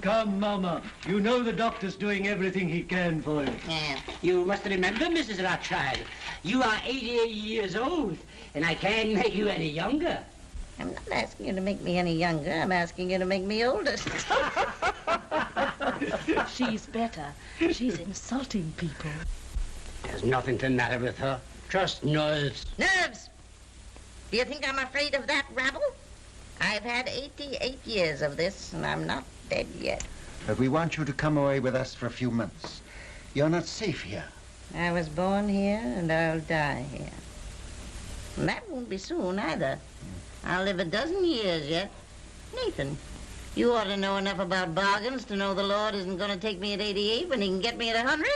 Come, Mama. You know the doctor's doing everything he can for you. Yeah. You must remember, Mrs. Rothschild, you are 88 years old, and I can't make you any younger. I'm not asking you to make me any younger. I'm asking you to make me older. She's better. She's insulting people. There's nothing the matter with her. Just nerves. Nerves? Do you think I'm afraid of that rabble? I've had 88 years of this, and I'm not dead yet. But we want you to come away with us for a few months. You're not safe here. I was born here, and I'll die here. And that won't be soon, either. I'll live a dozen years yet. Nathan, you ought to know enough about bargains to know the Lord isn't going to take me at 88 when he can get me at 100.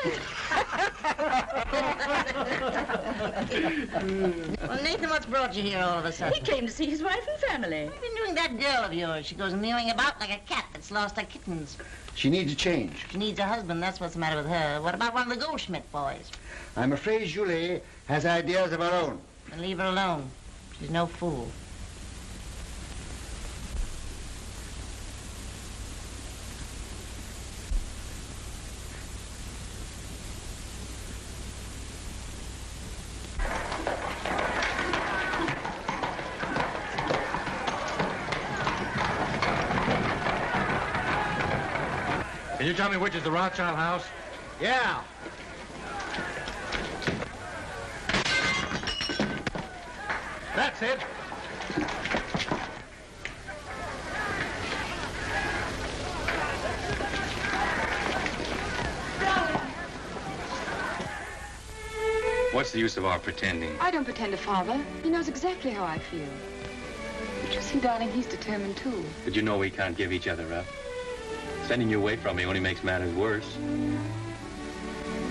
Well, Nathan, what's brought you here all of a sudden? He came to see his wife and family. What have you been doing that girl of yours? She goes mewing about like a cat that's lost her kittens. She needs a change. She needs a husband, that's what's the matter with her. What about one of the Goldschmidt boys? I'm afraid Julie has ideas of her own. Then leave her alone. She's no fool. Can you tell me which is the Rothschild house? Yeah. That's it. What's the use of our pretending? I don't pretend to Father. He knows exactly how I feel. But you see, darling, he's determined too. But you know we can't give each other up. Sending you away from me only makes matters worse.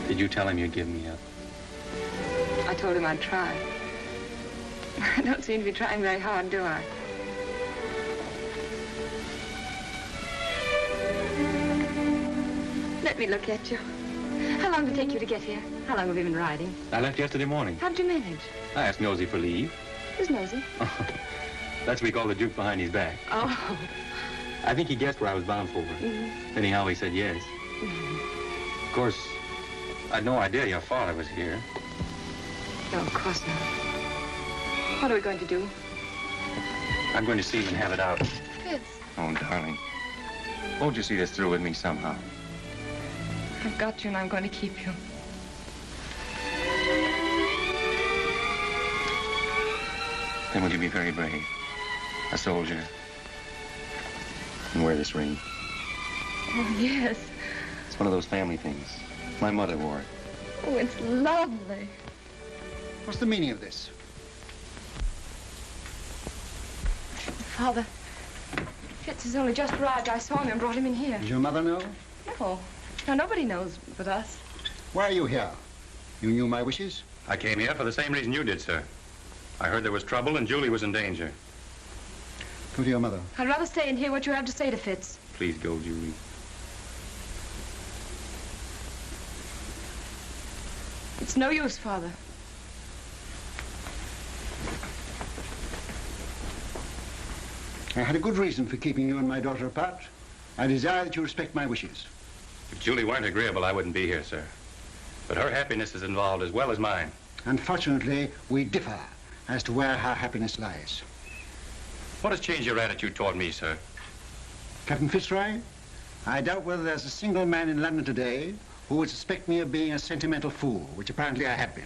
Did you tell him you'd give me up? I told him I'd try. I don't seem to be trying very hard, do I? Let me look at you. How long did it take you to get here? How long have you been riding? I left yesterday morning. How'd you manage? I asked Nosy for leave. Who's Nosy? That's what we call the Duke behind his back. Oh. I think he guessed where I was bound for. Anyhow, he said yes. Of course, I'd no idea your father was here. No, of course not. What are we going to do? I'm going to see him and have it out. Fitz, Oh, darling. Won't you see this through with me somehow? I've got you and I'm going to keep you. Then will you be very brave? A soldier. And wear this ring. Oh, yes. It's one of those family things. My mother wore it. Oh, it's lovely. What's the meaning of this? Father, Fitz has only just arrived. I saw him and brought him in here. Does your mother know? No. No, nobody knows but us. Why are you here? You knew my wishes? I came here for the same reason you did, sir. I heard there was trouble and Julie was in danger. Go to your mother. I'd rather stay and hear what you have to say to Fitz. Please go, Julie. It's no use, Father. I had a good reason for keeping you and my daughter apart. I desire that you respect my wishes. If Julie weren't agreeable, I wouldn't be here, sir. But her happiness is involved as well as mine. Unfortunately, we differ as to where her happiness lies. What has changed your attitude toward me, sir? Captain Fitzroy, I doubt whether there's a single man in London today who would suspect me of being a sentimental fool, which apparently I have been.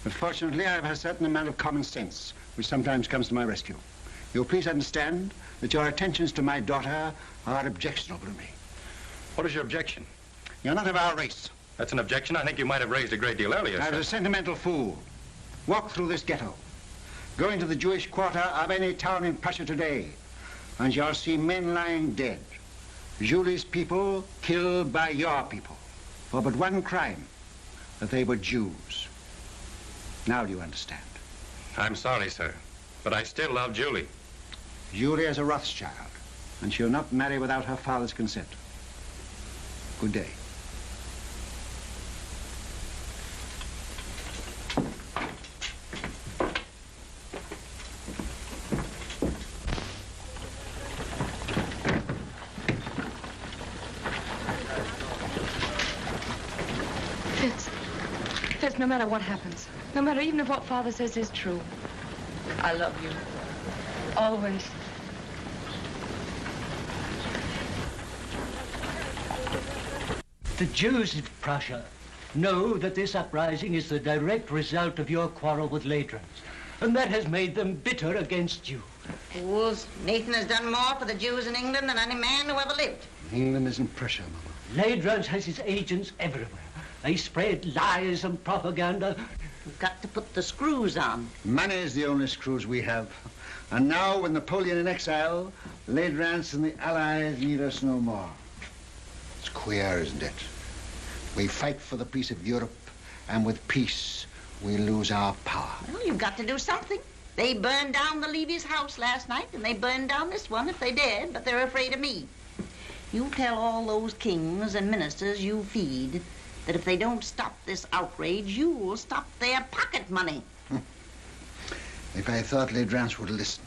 But fortunately, I have a certain amount of common sense, which sometimes comes to my rescue. You'll please understand that your attentions to my daughter are objectionable to me. What is your objection? You're not of our race. That's an objection I think you might have raised a great deal earlier, I sir. was a sentimental fool. Walk through this ghetto. Go into the Jewish quarter of any town in Prussia today, and you'll see men lying dead. Julie's people killed by your people for but one crime, that they were Jews. Now do you understand? I'm sorry, sir, but I still love Julie. Julie is a Rothschild, and she'll not marry without her father's consent. Good day. Fitz, no matter what happens, no matter even if what Father says is true, I love you. Always. The Jews of Prussia know that this uprising is the direct result of your quarrel with Ladrans, and that has made them bitter against you. Fools, Nathan has done more for the Jews in England than any man who ever lived. England isn't Prussia, Mama. Ladrans has his agents everywhere. They spread lies and propaganda. You've got to put the screws on. Money is the only screws we have. And now, with Napoleon in exile, Ladrans and the Allies need us no more. It's queer, isn't it? We fight for the peace of Europe, and with peace, we lose our power. Well, you've got to do something. They burned down the Levy's house last night, and they burned down this one if they dared, but they're afraid of me. You tell all those kings and ministers you feed that if they don't stop this outrage, you'll stop their pocket money. If I thought Ledrans would listen,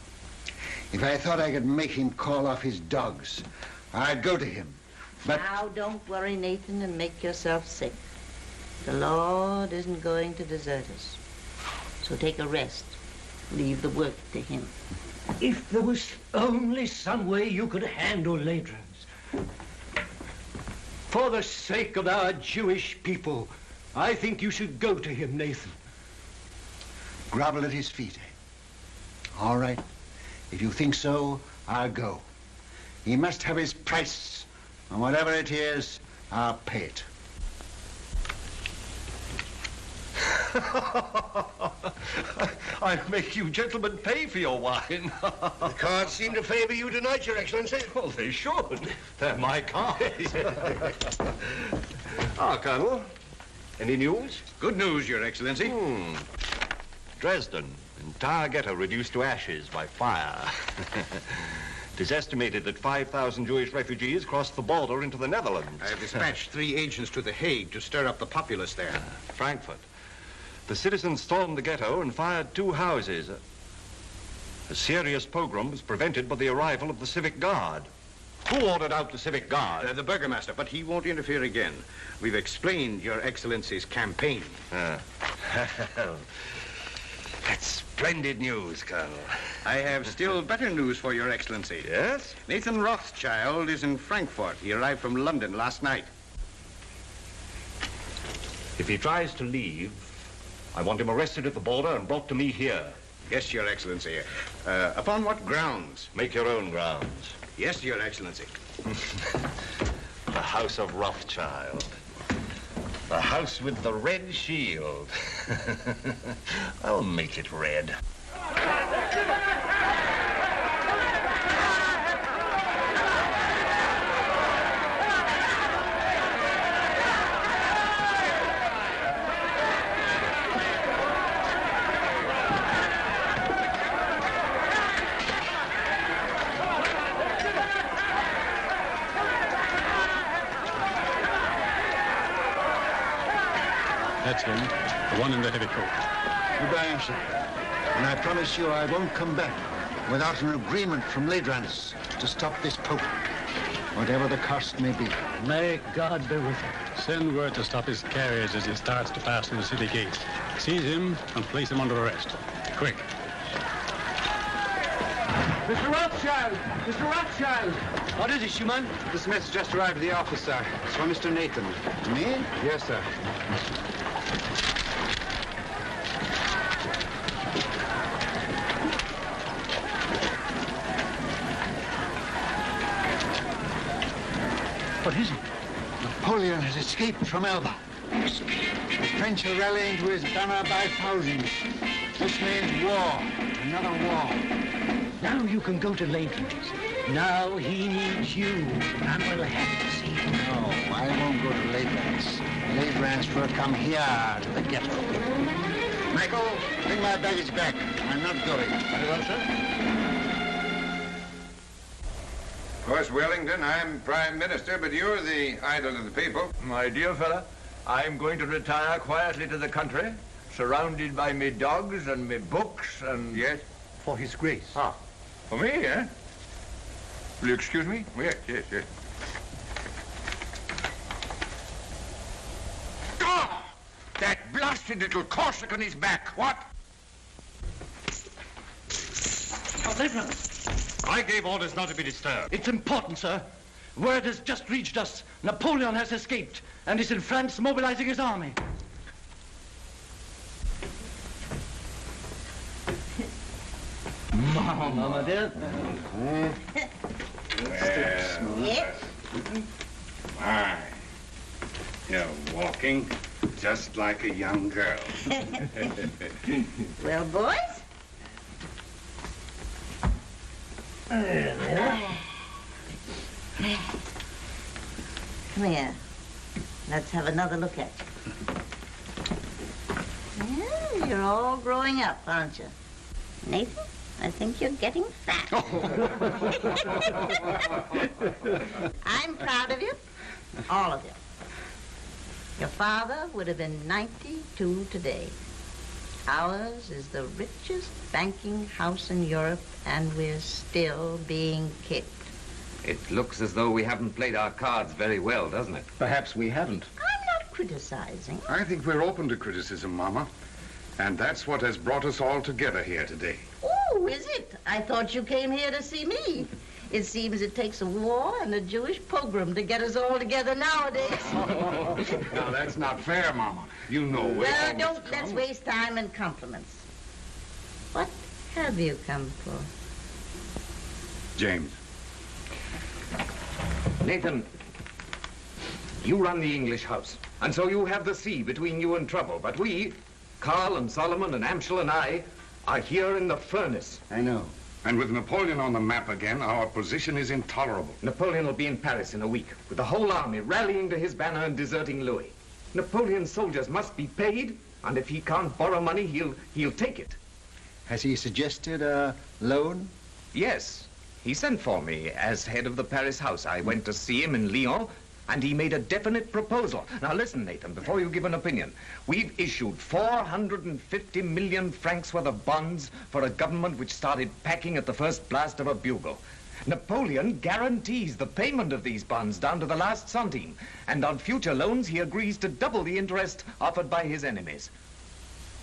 if I thought I could make him call off his dogs, I'd go to him. But now, don't worry, Nathan, and make yourself sick. The Lord isn't going to desert us. So take a rest. Leave the work to him. If there was only some way you could handle Ledrans. For the sake of our Jewish people, I think you should go to him, Nathan. grovel at his feet, eh? All right. If you think so, I'll go. He must have his price, and whatever it is, I'll pay it. I'll make you gentlemen pay for your wine. The cards seem to favor you tonight, Your Excellency. Well, they should. They're my cards. Colonel, any news? Good news, Your Excellency. Dresden, entire ghetto reduced to ashes by fire. It is estimated that 5,000 Jewish refugees crossed the border into the Netherlands. I have dispatched 3 agents to The Hague to stir up the populace there. Frankfurt. The citizens stormed the ghetto and fired 2 houses. A serious pogrom was prevented by the arrival of the Civic Guard. Who ordered out the Civic Guard? The Burgomaster, but he won't interfere again. We've explained Your Excellency's campaign. That's splendid news, Colonel. I have still better news for Your Excellency. Yes? Nathan Rothschild is in Frankfurt. He arrived from London last night. If he tries to leave, I want him arrested at the border and brought to me here. Yes, Your Excellency. Upon what grounds? Make your own grounds. Yes, Your Excellency. The House of Rothschild. The house with the red shield. I'll make it red. That's him, the one in the heavy coat. Goodbye, sir. And I promise you I won't come back without an agreement from Ledrans to stop this pope, whatever the cost may be. May God be with you. Send word to stop his carriage as he starts to pass through the city gate. Seize him and place him under arrest. Quick. Mr. Rothschild! Mr. Rothschild! What is it, Schumann? This message just arrived at the office, sir. It's from Mr. Nathan. Me? Yes, sir. What is it? Napoleon has escaped from Elba. The French are rallying to his banner by thousands. This means war, another war. Now you can go to Ledrans. Now he needs you, and we'll have to see him. No, I won't go to Ledrans. Ledrans will come here to the ghetto. Michael, bring my baggage back. I'm not going. Very well, sir. Of course, Wellington, I'm Prime Minister, but you're the idol of the people. My dear fella, I'm going to retire quietly to the country, surrounded by me dogs and me books and... Yes? For His Grace. Ah, for me, eh? Will you excuse me? Yes, yes, yes. Oh! That blasted little Corsican is back. What? Oh, Ledrans. I gave orders not to be disturbed. It's important, sir. Word has just reached us. Napoleon has escaped and is in France mobilizing his army. Mama, dear. Yes? My, you're walking just like a young girl. Well, boys? Come here. Let's have another look at you. Yeah, you're all growing up, aren't you? Nathan, I think you're getting fat. I'm proud of you. All of you. Your father would have been 92 today. Ours is the richest banking house in Europe, and we're still being kicked. It looks as though we haven't played our cards very well, doesn't it? Perhaps we haven't. I'm not criticizing. I think we're open to criticism, Mama. And that's what has brought us all together here today. Oh, is it? I thought you came here to see me. It seems it takes a war and a Jewish pogrom to get us all together nowadays. Now, that's not fair, Mama. You know we're Well, almost don't let's waste time in compliments. What have you come for? James. Nathan, you run the English house, and so you have the sea between you and trouble. But we, Carl and Solomon and Amschel and I, are here in the furnace. I know. And with Napoleon on the map again, our position is intolerable. Napoleon will be in Paris in a week, with the whole army rallying to his banner and deserting Louis. Napoleon's soldiers must be paid, and if he can't borrow money, he'll take it. Has he suggested a loan? Yes. He sent for me as head of the Paris house. I went to see him in Lyon, and he made a definite proposal. Now listen, Nathan, before you give an opinion. We've issued 450 million francs worth of bonds for a government which started packing at the first blast of a bugle. Napoleon guarantees the payment of these bonds down to the last centime, and on future loans he agrees to double the interest offered by his enemies.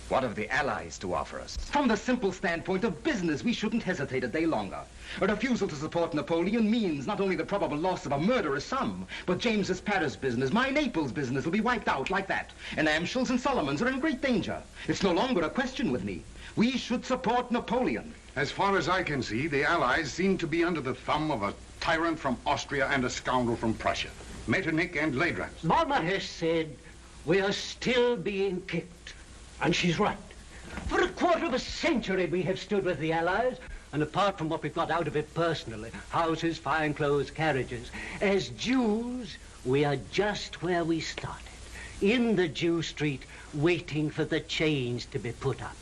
What have the Allies to offer us? From the simple standpoint of business, we shouldn't hesitate a day longer. A refusal to support Napoleon means not only the probable loss of a murderous sum, but James's Paris business, my Naples business, will be wiped out like that. And Amschel's and Solomon's are in great danger. It's no longer a question with me. We should support Napoleon. As far as I can see, the Allies seem to be under the thumb of a tyrant from Austria and a scoundrel from Prussia. Metternich and Leidrans. Mama has said we are still being kicked. And she's right. For a quarter of a century we have stood with the Allies, and apart from what we've got out of it personally, houses, fine clothes, carriages, as Jews, we are just where we started, in the Jew street, waiting for the chains to be put up.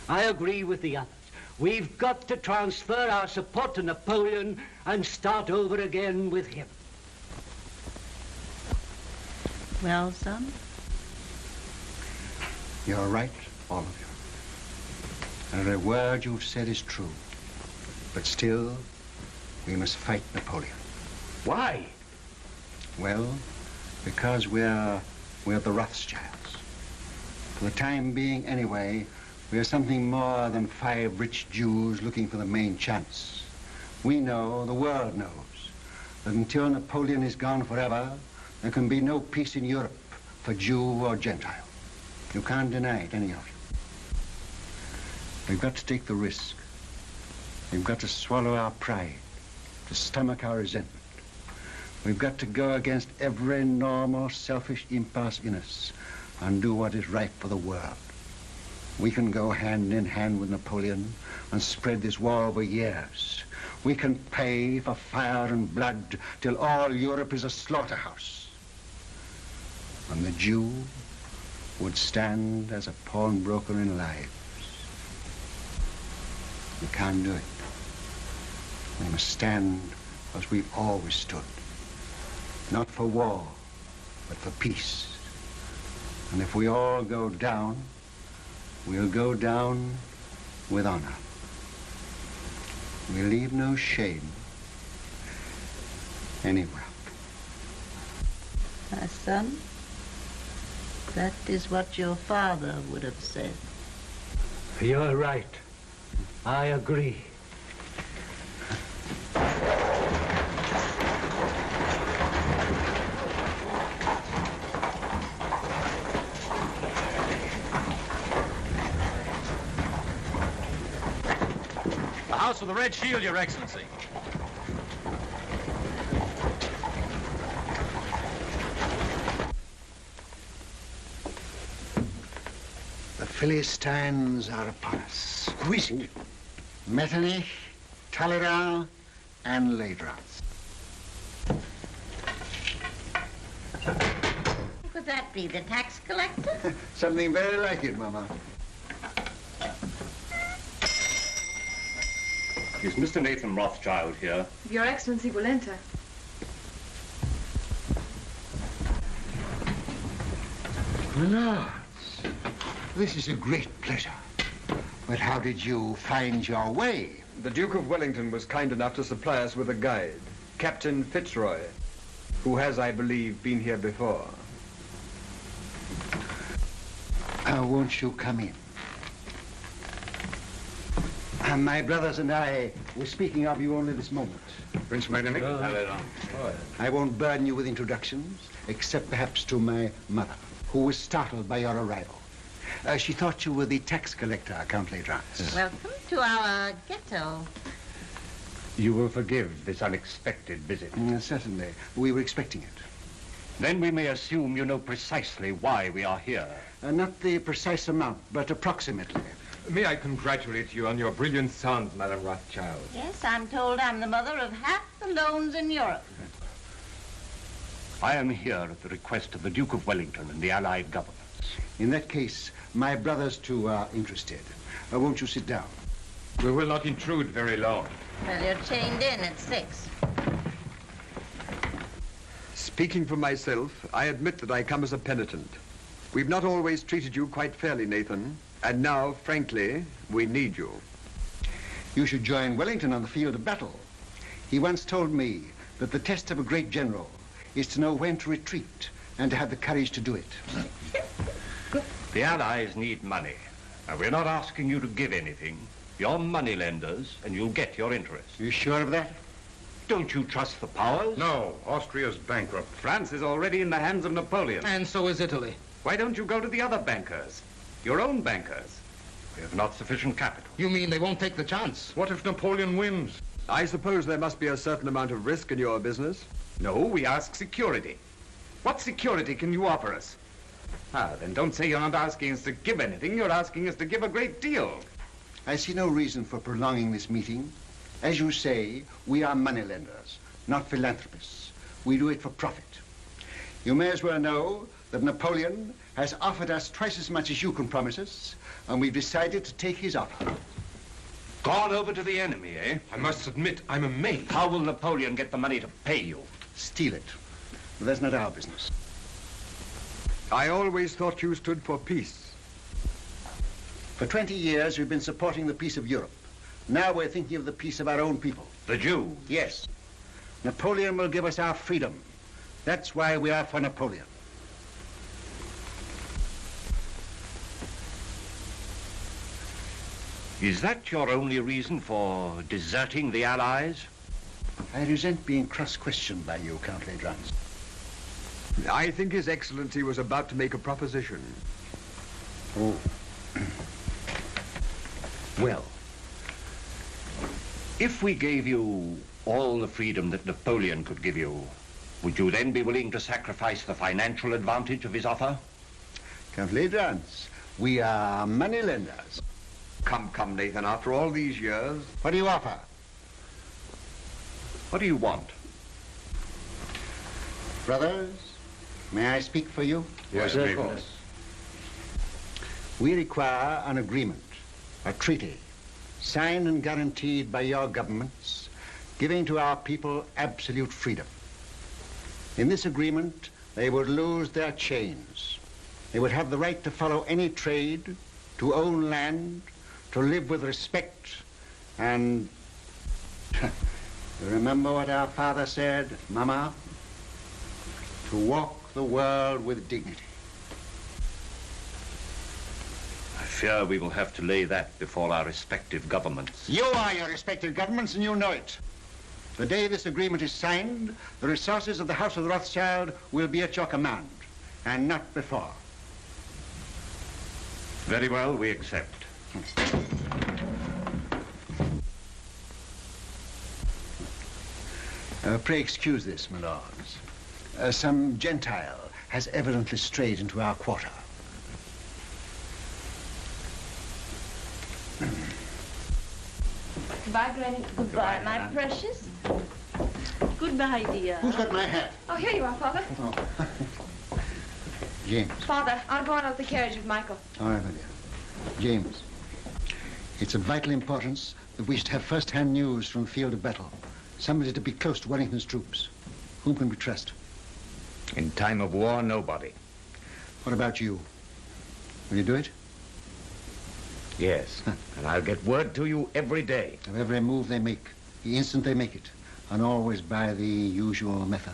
I agree with the others. We've got to transfer our support to Napoleon and start over again with him. Well, son? You're right, all of you. Every word you've said is true. But still, we must fight Napoleon. Why? Well, because we're the Rothschilds. For the time being, anyway, we're something more than 5 rich Jews looking for the main chance. We know, the world knows, that until Napoleon is gone forever, there can be no peace in Europe for Jew or Gentile. You can't deny it, any of you. We've got to take the risk. We've got to swallow our pride, to stomach our resentment. We've got to go against every normal, selfish impulse in us and do what is right for the world. We can go hand in hand with Napoleon and spread this war over years. We can pay for fire and blood till all Europe is a slaughterhouse. And the Jew would stand as a pawnbroker in lives. We can't do it. We must stand as we've always stood. Not for war, but for peace. And if we all go down, we'll go down with honor. We leave no shame anywhere. My son, that is what your father would have said. You're right. I agree. The House with the Red Shield, Your Excellency. The Philistines are upon us. Who is it? Metternich, Talleyrand, and Leidrans. Could that be the tax collector? Something very like it, Mama. Is Mr. Nathan Rothschild here? Your Excellency will enter. Lords, This is a great pleasure. But how did you find your way? The Duke of Wellington was kind enough to supply us with a guide, Captain Fitzroy, who has, I believe, been here before. Won't you come in? My brothers and I were speaking of you only this moment. Prince Metternich? I won't burden you with introductions, except perhaps to my mother, who was startled by your arrival. She thought you were the tax collector, Count L'Aidrance. Welcome to our ghetto. You will forgive this unexpected visit. Certainly. We were expecting it. Then we may assume you know precisely why we are here. Not the precise amount, but approximately. May I congratulate you on your brilliant sons, Madame Rothschild? Yes, I'm told I'm the mother of half the loans in Europe. I am here at the request of the Duke of Wellington and the Allied governments. In that case, my brothers too are interested. Won't you sit down? We will not intrude very long. Well, you're chained in at 6. Speaking for myself, I admit that I come as a penitent. We've not always treated you quite fairly, Nathan. And now, frankly, we need you. You should join Wellington on the field of battle. He once told me that the test of a great general is to know when to retreat and to have the courage to do it. The Allies need money, and we're not asking you to give anything. You're money lenders, and you'll get your interest. You sure of that? Don't you trust the powers? No, Austria's bankrupt. France is already in the hands of Napoleon. And so is Italy. Why don't you go to the other bankers? Your own bankers. We have not sufficient capital. You mean they won't take the chance? What if Napoleon wins? I suppose there must be a certain amount of risk in your business. No, we ask security. What security can you offer us? Then don't say you're not asking us to give anything. You're asking us to give a great deal. I see no reason for prolonging this meeting. As you say, we are moneylenders, not philanthropists. We do it for profit. You may as well know that Napoleon has offered us twice as much as you can promise us, and we've decided to take his offer. Gone over to the enemy, eh? I must admit, I'm amazed. How will Napoleon get the money to pay you? Steal it. But that's not our business. I always thought you stood for peace. For 20 years, we've been supporting the peace of Europe. Now we're thinking of the peace of our own people. The Jews? Yes. Napoleon will give us our freedom. That's why we are for Napoleon. Is that your only reason for deserting the Allies? I resent being cross-questioned by you, Count L'Aidrance. I think His Excellency was about to make a proposition. Oh. Well, if we gave you all the freedom that Napoleon could give you, would you then be willing to sacrifice the financial advantage of his offer? Count L'Aidrance, we are moneylenders. Come, Nathan, after all these years. What do you offer? What do you want? Brothers, may I speak for you? Yes, of course. We require an agreement, a treaty, signed and guaranteed by your governments, giving to our people absolute freedom. In this agreement, they would lose their chains. They would have the right to follow any trade, to own land, to live with respect, and you remember what our father said, Mama? To walk the world with dignity. I fear we will have to lay that before our respective governments. You are your respective governments, and you know it. The day this agreement is signed, the resources of the House of Rothschild will be at your command, and not before. Very well, we accept. Pray excuse this, my lords. Some Gentile has evidently strayed into our quarter. Goodbye, Granny. Goodbye, my precious. Goodbye, dear. Who's got my hat? Oh, here you are, Father. Oh. James. Father, I'll go on out the carriage with Michael. All right, my dear. James, it's of vital importance that we should have first-hand news from the field of battle. Somebody to be close to Wellington's troops. Whom can we trust? In time of war, nobody. What about you? Will you do it? Yes, and I'll get word to you every day. Of every move they make, the instant they make it, and always by the usual method.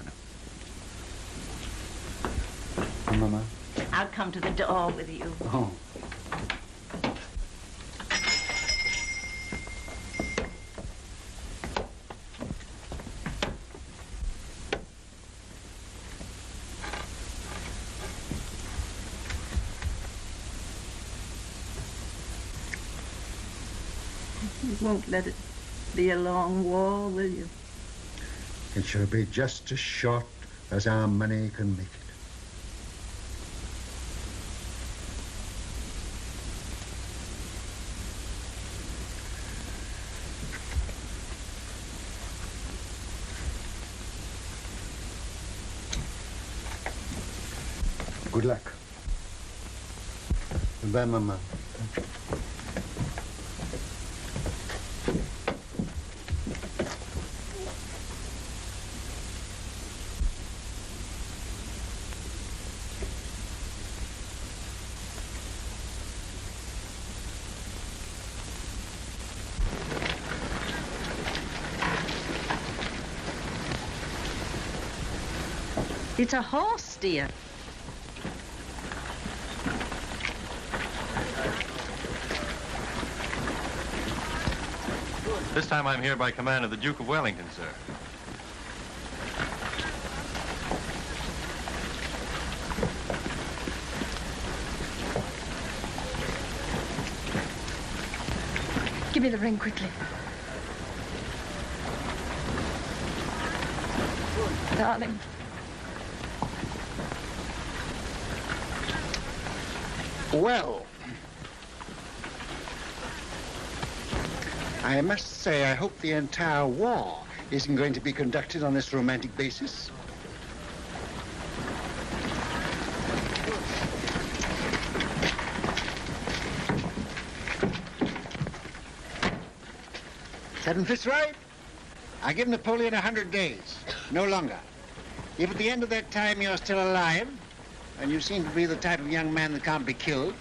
Mama? I'll come to the door with you. Oh. You won't let it be a long war, will you? It shall be just as short as our money can make it. Good luck. Goodbye, Mama. It's a horse, dear. This time I'm here by command of the Duke of Wellington, sir. Give me the ring quickly. Darling. Well, I must say I hope the entire war isn't going to be conducted on this romantic basis. Captain Fitzroy, I give Napoleon 100 days, no longer. If at the end of that time you're still alive, and you seem to be the type of young man that can't be killed,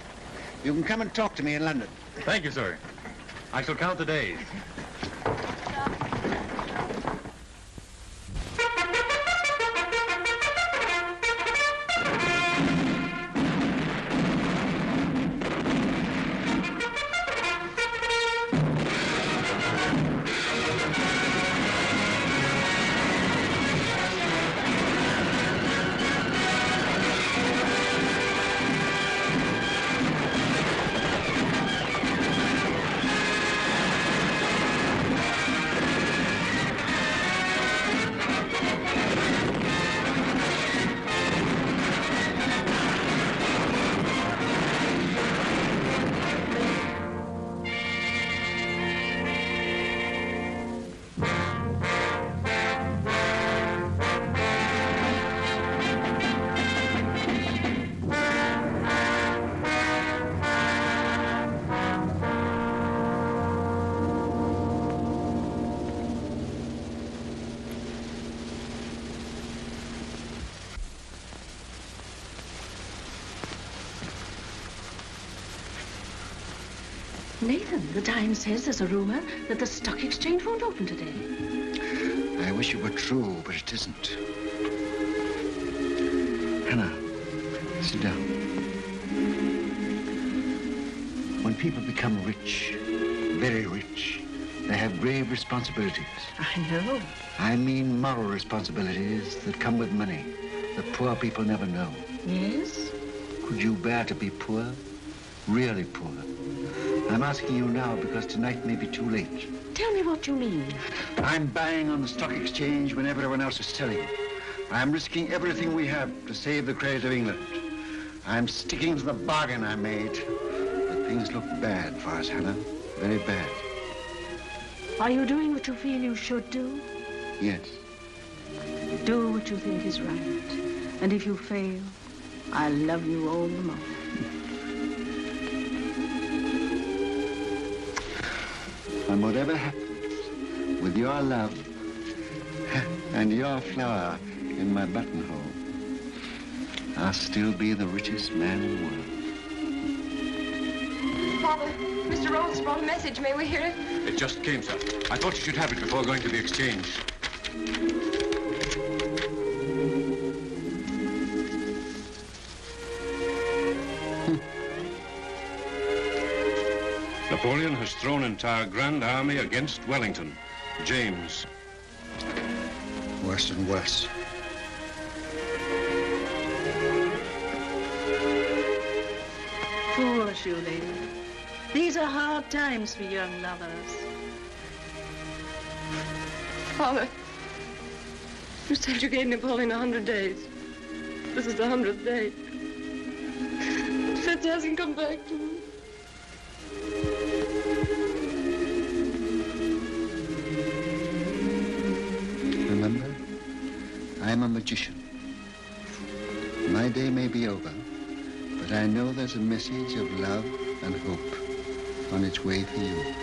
you can come and talk to me in London. Thank you, sir. I shall count the days. Nathan, the Times says there's a rumor that the stock exchange won't open today. I wish it were true, but it isn't. Hannah, sit down. When people become rich, very rich, they have grave responsibilities. I know. I mean moral responsibilities that come with money that poor people never know. Yes? Could you bear to be poor? Really poor? I'm asking you now because tonight may be too late. Tell me what you mean. I'm buying on the stock exchange when everyone else is selling. I'm risking everything we have to save the credit of England. I'm sticking to the bargain I made. But things look bad for us, Hannah. Very bad. Are you doing what you feel you should do? Yes. Do what you think is right. And if you fail, I'll love you all the more. And whatever happens, with your love and your flower in my buttonhole, I'll still be the richest man in the world. Father. Mr. Rhodes brought a message. May we hear it? It just came, sir. I thought you should have it before going to the exchange. Napoleon has thrown entire Grand Army against Wellington. James. Worse and worse. Foolish, you lady. These are hard times for young lovers. Father, you said you gave Napoleon 100 days. This is the 100th day. Fitz hasn't come back to me. Remember, I'm a magician. My day may be over, but I know there's a message of love and hope on its way for you.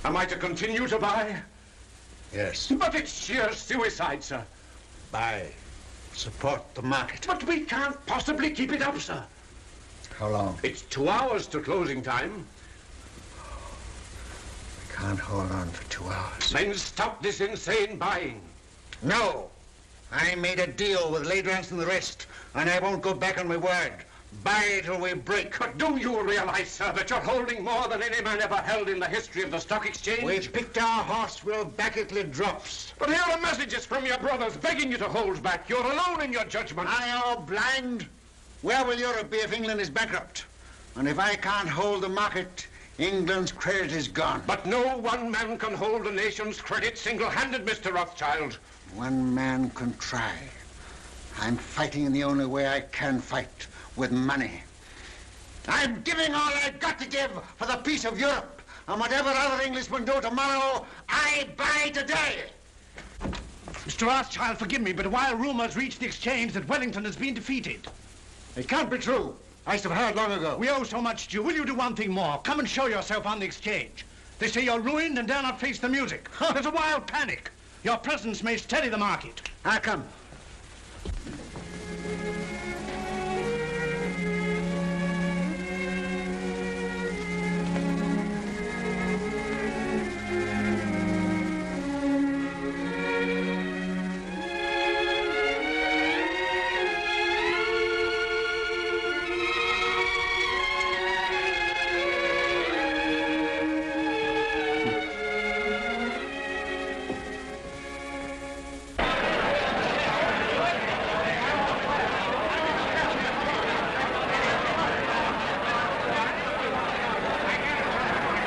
Am I to continue to buy? Yes. But it's sheer suicide, sir. Buy. Support the market. But we can't possibly keep it up, sir. How long? It's 2 hours to closing time. I can't hold on for 2 hours. Then stop this insane buying. No. I made a deal with Ladrans and the rest, and I won't go back on my word. Buy till we break. But do you realize, sir, that you're holding more than any man ever held in the history of the stock exchange? We've picked our horse, we'll back it till it drops. But here are messages from your brothers begging you to hold back. You're alone in your judgment. Are you blind? Where will Europe be if England is bankrupt? And if I can't hold the market, England's credit is gone. But no one man can hold a nation's credit single-handed, Mr. Rothschild. One man can try. I'm fighting in the only way I can fight, with money. I'm giving all I've got to give for the peace of Europe. And whatever other Englishmen do tomorrow, I buy today. Mr. Rothschild, forgive me, but while rumors reach the exchange that Wellington has been defeated... It can't be true. I should have heard long ago. We owe so much to you. Will you do one thing more? Come and show yourself on the exchange. They say you're ruined and dare not face the music. There's a wild panic. Your presence may steady the market. I'll come.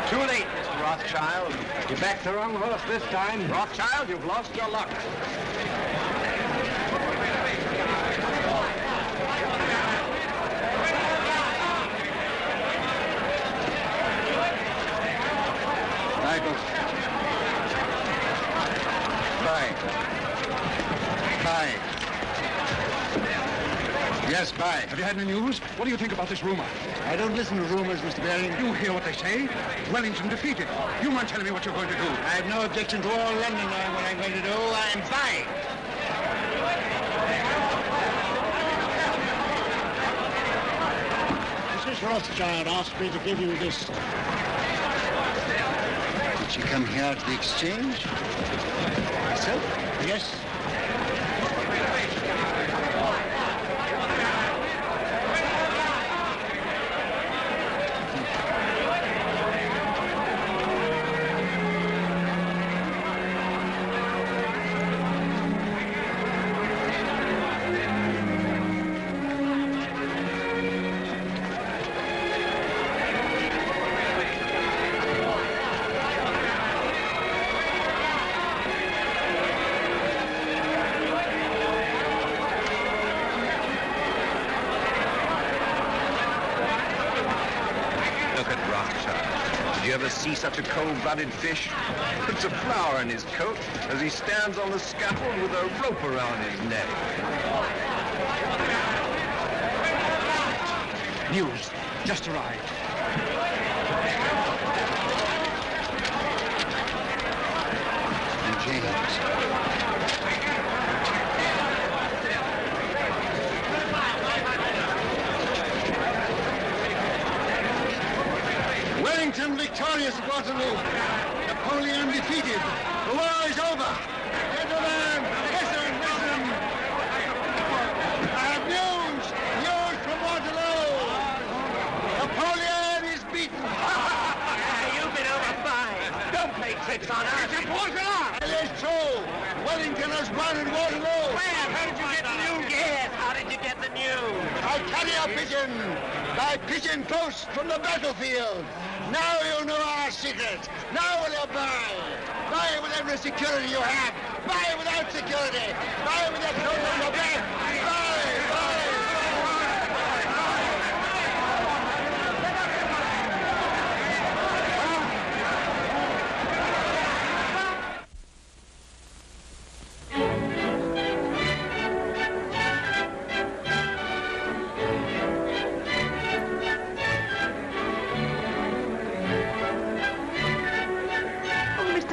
Too late, Mr. Rothschild. You backed the wrong horse this time. Rothschild, you've lost your luck. Michael. Buy. Buy. Yes, buy. Have you had any news? What do you think about this rumor? I don't listen to rumors, Mr. Baring. You hear what they say? Wellington defeated. You mind telling me what you're going to do? I have no objection to all London knowing what I'm going to do. I'm buying. Mrs. Rothschild asked me to give you this. Did she come here to the exchange? Myself? Yes. ever see such a cold-blooded fish? Puts a flower in his coat as he stands on the scaffold with a rope around his neck. News. Just arrived. And James. Wellington victorious at Waterloo. Napoleon defeated. The war is over. Gentlemen, listen, listen. I have news. News from Waterloo. Napoleon is beaten. You've been over fine. Don't play tricks on us. It's at Waterloo. It is true. Wellington has won at Waterloo. Where? How did you get the news? Yes, how did you get the news? I carry a pigeon. My pigeon post from the battlefield. Now you know our secret. Now will you buy? Buy with every security you have. Buy without security. Buy with your coat on your back. Buy.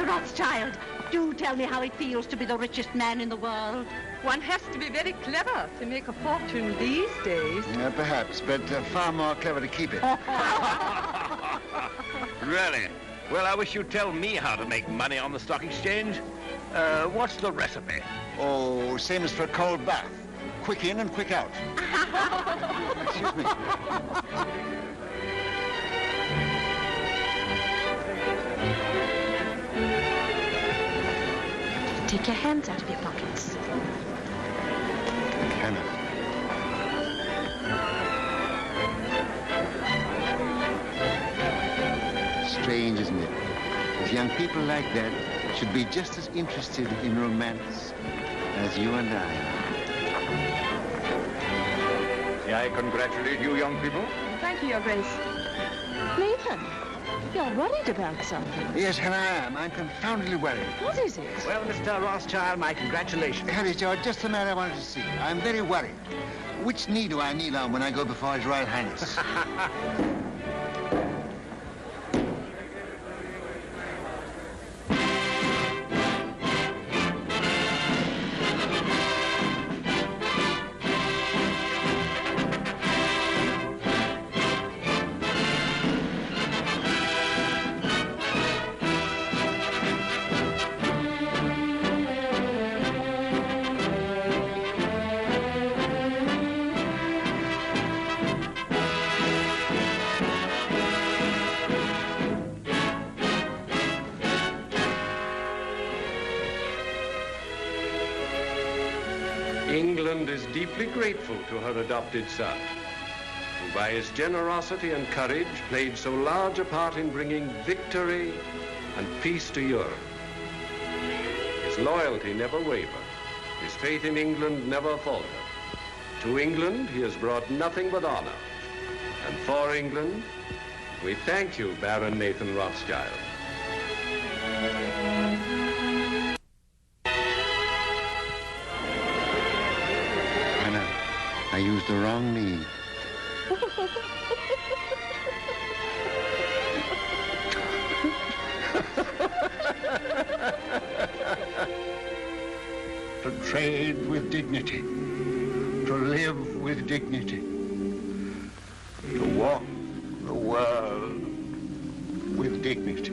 Rothschild, do tell me how it feels to be the richest man in the world. One has to be very clever to make a fortune these days. Perhaps, but far more clever to keep it. Really? Well, I wish you'd tell me how to make money on the stock exchange. What's the recipe? Oh, same as for a cold bath. Quick in and quick out. Excuse me. Take your hands out of your pockets. I cannot. Strange, isn't it? That young people like that should be just as interested in romance as you and I are. May I congratulate you, young people? Thank you, Your Grace. Nathan, you're worried about something. Yes, and I am. I'm confoundedly worried. What is it? Well, Mr. Rothschild, my congratulations. Harry, George, just the man I wanted to see. I'm very worried. Which knee do I kneel on when I go before His Royal Highness? England is deeply grateful to her adopted son, who by his generosity and courage played so large a part in bringing victory and peace to Europe. His loyalty never wavered. His faith in England never faltered. To England, he has brought nothing but honor. And for England, we thank you, Baron Nathan Rothschild. I used the wrong knee. To trade with dignity, to live with dignity, to walk the world with dignity.